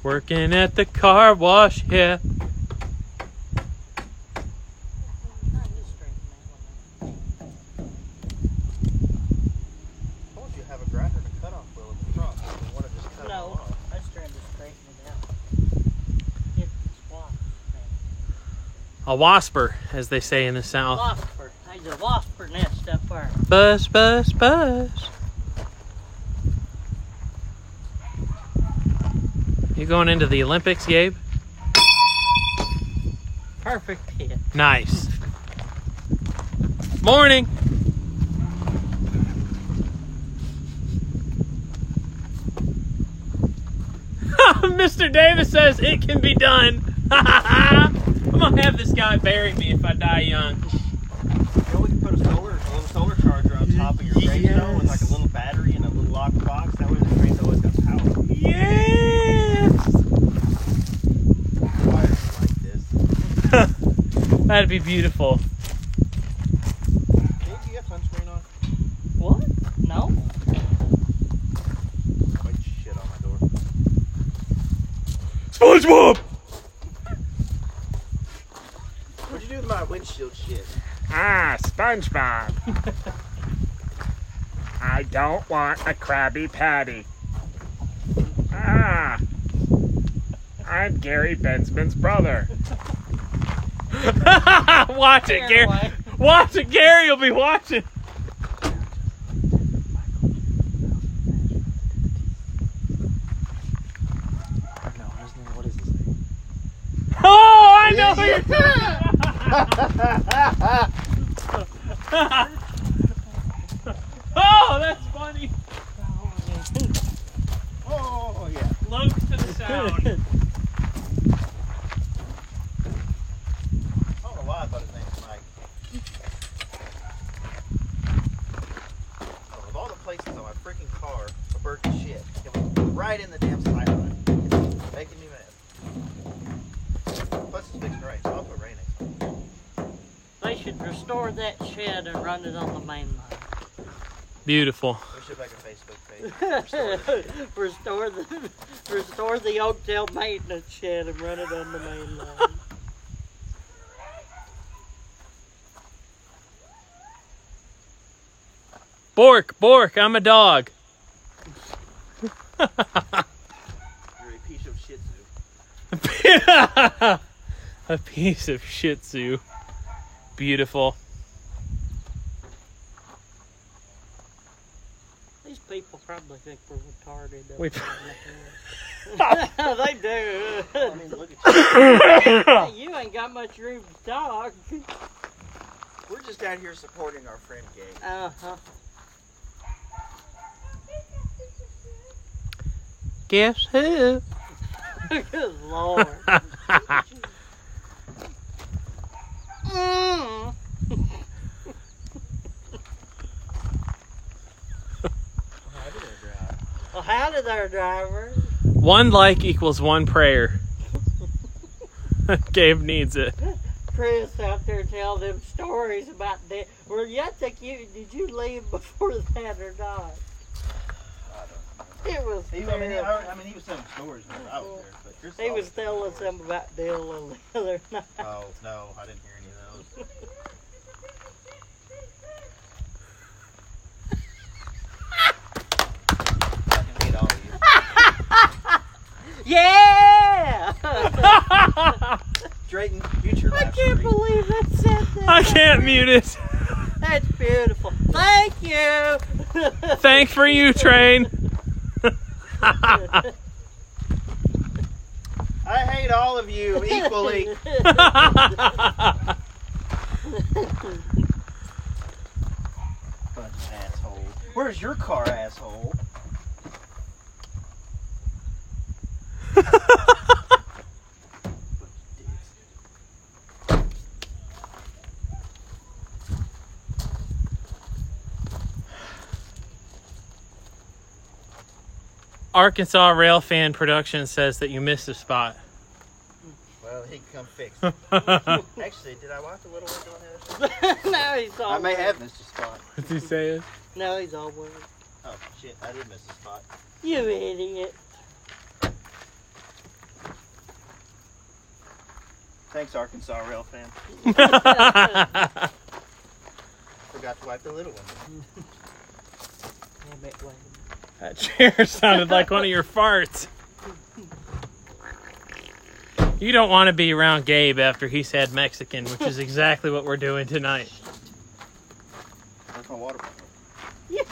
Working at the car wash, yeah. Told you have a grinder and a cutoff wheel. A wasper, as they say in the South. Wasper. There's a wasper nest up there. Buzz, buzz, buzz. You going into the Olympics, Gabe? Perfect hit. Nice. Morning. Mr. Davis says it can be done. I'm gonna have this guy bury me if I die young. You know, we can put a little solar charger on top of your gravestone with like a little battery and a little locked box. That way the train's always got power. Yes. Why are you like this? That'd be beautiful. Dave, do you have sunscreen on? What? No. White shit on my door. SpongeBob. What'd you do with my windshield shit? Ah, SpongeBob. I don't want a Krabby Patty. Ah, I'm Gary Bensman's brother. Watch it, Gary. Away. Watch it, Gary will be watching. No, what is his name? Oh, I know who you're Oh, that's funny. Oh, yeah. Close to the sound. I don't know why I thought his name was Mike. Oh, of all the places on my freaking car, a bird can shit. It was right in the damn sight line. It's making me mad. Plus, it's fixing to rain, so I'll put rain next time. They should restore that shed and run it on the main line. Beautiful. We should make a Facebook page. restore the Oakdale maintenance shed and run it on the main line. Bork, Bork, I'm a dog. You're a piece of shih tzu. A piece of Shih Tzu. Beautiful. These people probably think we're retarded. We- They do. I mean, look at you. Hey, you ain't got much room to talk. We're just out here supporting our friend Gabe. Uh-huh. Guess who? Good Lord. Mm. Well, howdy there, driver. One like equals one prayer. Gabe needs it. Chris out there telling them stories about that. Well, you think did you leave before that or not? It was He, terrible. I mean, he was telling stories when I was there, but Chris He was always- telling some about Dylan the other night. Oh, no, I didn't hear any of those. I can hate all of you. Yeah! Drayton, future I live can't stream. believe that said that. I can't mute it. That's beautiful. Thank you. Thank for you, train. I hate all of you equally. Bunch of assholes. Where's your car, asshole? Arkansas Rail Fan Production says that you missed a spot. Well, he can come fix it. Actually, did I watch the little one doing that? No, he's all I may weird. have missed a spot. What's he saying? No, he's all weird. Oh, shit, I did miss a spot. You idiot. Thanks, Arkansas Rail fan. Forgot to wipe the little one. Damn it, Wayne. That chair sounded like one of your farts. You don't want to be around Gabe after he's had Mexican, which is exactly what we're doing tonight. Where's my water bottle?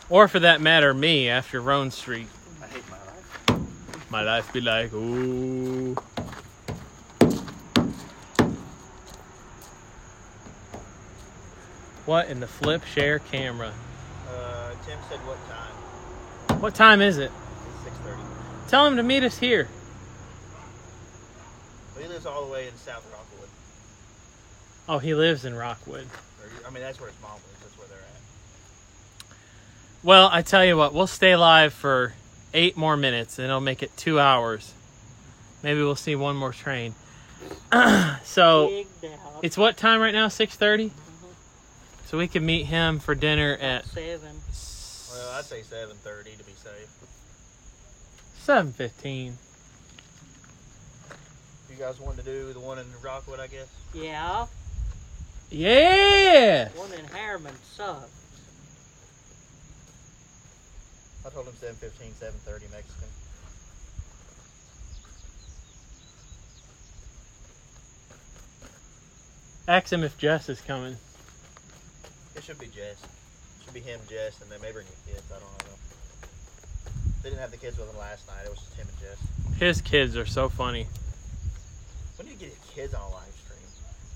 Or for that matter, me after Roan Street. I hate my life. My life be like, ooh. What in the flip share camera? Tim said what time? What time is it? It's 6:30. Tell him to meet us here. But he lives all the way in South Rockwood. Oh, he lives in Rockwood. I mean, that's where his mom lives. That's where they're at. Well, I tell you what, we'll stay live for 8 more minutes, and it'll make it 2 hours. Maybe we'll see one more train. So, Big doubt. it's what time right now? 6:30? So we can meet him for dinner at 7. Well, I'd say 7:30 to be safe. 7:15. You guys want to do the one in Rockwood, I guess? Yeah. Yeah! One in Harriman sucks. I told him 7:15, 7:30 Mexican. Ask him if Jess is coming. It should be Jess. It should be him, Jess, and then maybe bring the kids. I don't know. They didn't have the kids with them last night. It was just him and Jess. His kids are so funny. When do you get his kids on a live stream?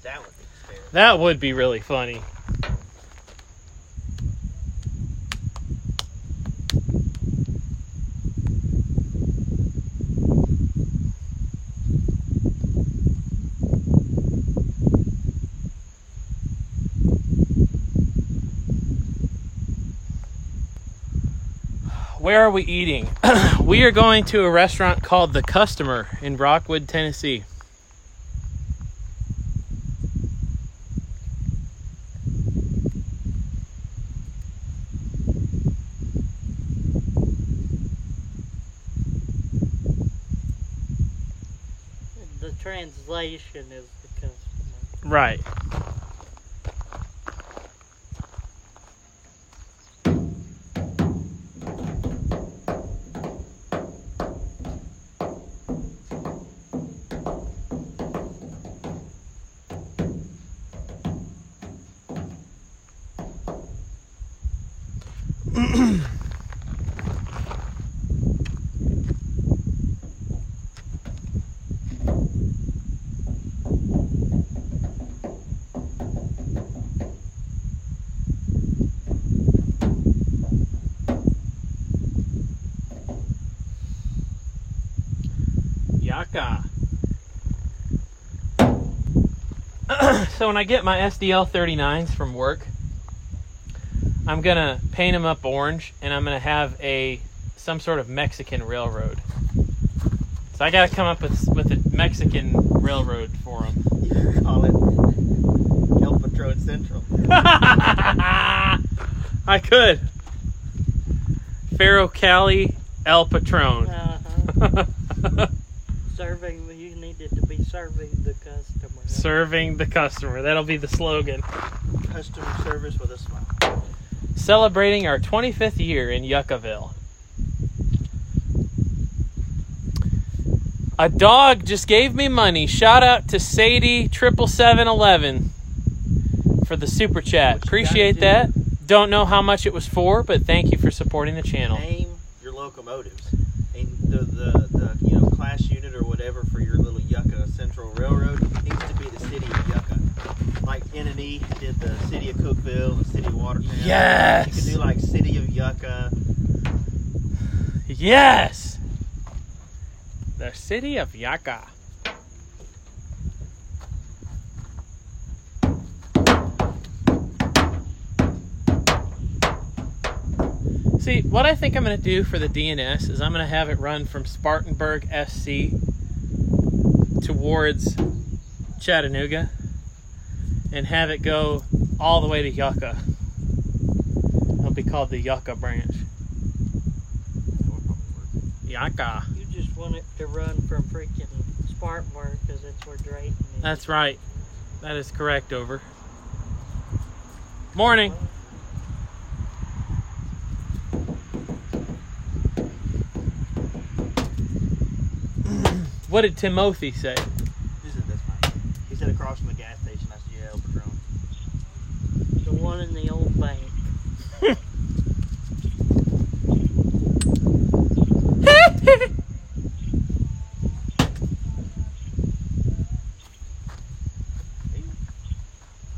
That would be scary. That would be really funny. Where are we eating? We are going to a restaurant called The Customer in Rockwood, Tennessee. The translation is the customer. Right. Yaka. So when I get my SDL 39s from work, I'm gonna paint them up orange, and I'm gonna have some sort of Mexican railroad. So I gotta come up with a Mexican railroad for them. You could call it El Patron Central. I could. Ferro Cali El Patron. You needed to be serving the customer. Serving the customer. That'll be the slogan. Customer service with a smile. Celebrating our 25th year in Yuccaville. A dog just gave me money. Shout out to Sadie 77711 for the super chat. What you Appreciate gotta that. Don't know how much it was for, but thank you for supporting the channel. Name your locomotives. And the class unit or whatever for your little Yucca Central Railroad needs to be the city of Yucca. Like N&E did the city of Cookeville, the city of Watertown. Yes! You could do like city of Yucca. Yes! The city of Yucca. See, what I think I'm going to do for the DNS is I'm going to have it run from Spartanburg, SC, towards Chattanooga, and have it go all the way to Yucca. It'll be called the Yucca branch. Yucca. You just want it to run from freaking Spartanburg because that's where Drayton is. That's right. That is correct, over. Morning. What did Timothy say? He said that's fine. He said across from the gas station. I said, yeah, El Patron. The one in the old bank.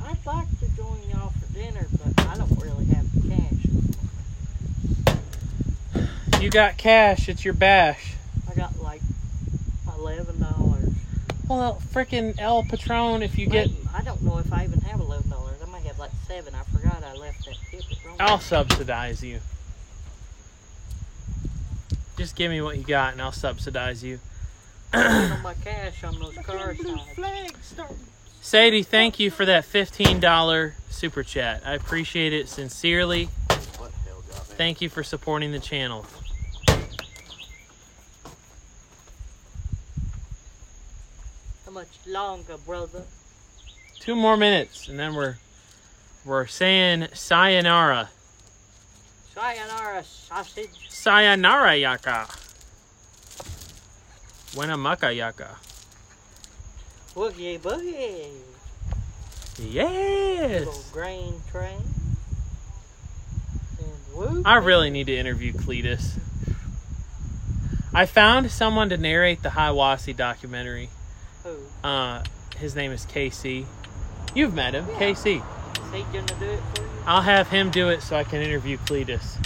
I'd like to join y'all for dinner, but I don't really have the cash. You got cash. It's your bash. I got like $11. Well, frickin' El Patron, if you get... I don't know if I even have $11. I might have like $7. I forgot I left that tip at Rome. I'll subsidize you. Just give me what you got and I'll subsidize you. On my cash on those car sides. Sadie, thank you for that $15 super chat. I appreciate it sincerely. What the hell got me? Thank you for supporting the channel. How much longer, brother? 2 more minutes and then we're saying sayonara. Sayonara sausage. Sayonara yaka. Buena maka yaka. Boogie boogie. Yes. Little grain train. And whoop. I really need to interview Cletus. I found someone to narrate the Hiawassee documentary. Who? His name is KC. You've met him, Yeah. KC. Is he gonna do it for you? I'll have him do it so I can interview Cletus.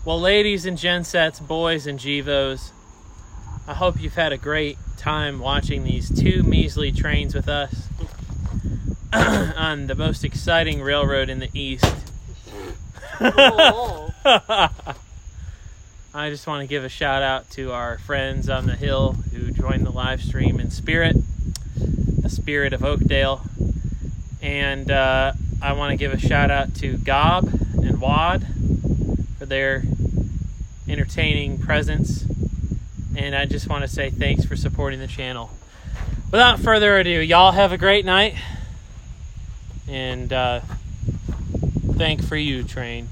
Well, ladies and gensets, boys and Gevos, I hope you've had a great time watching these 2 measly trains with us on the most exciting railroad in the East. Oh. I just want to give a shout out to our friends on the hill who joined the live stream in spirit, the spirit of Oakdale. And I want to give a shout out to Gob and Wad for their entertaining presence. And I just want to say thanks for supporting the channel. Without further ado, y'all have a great night. And thank for you, train.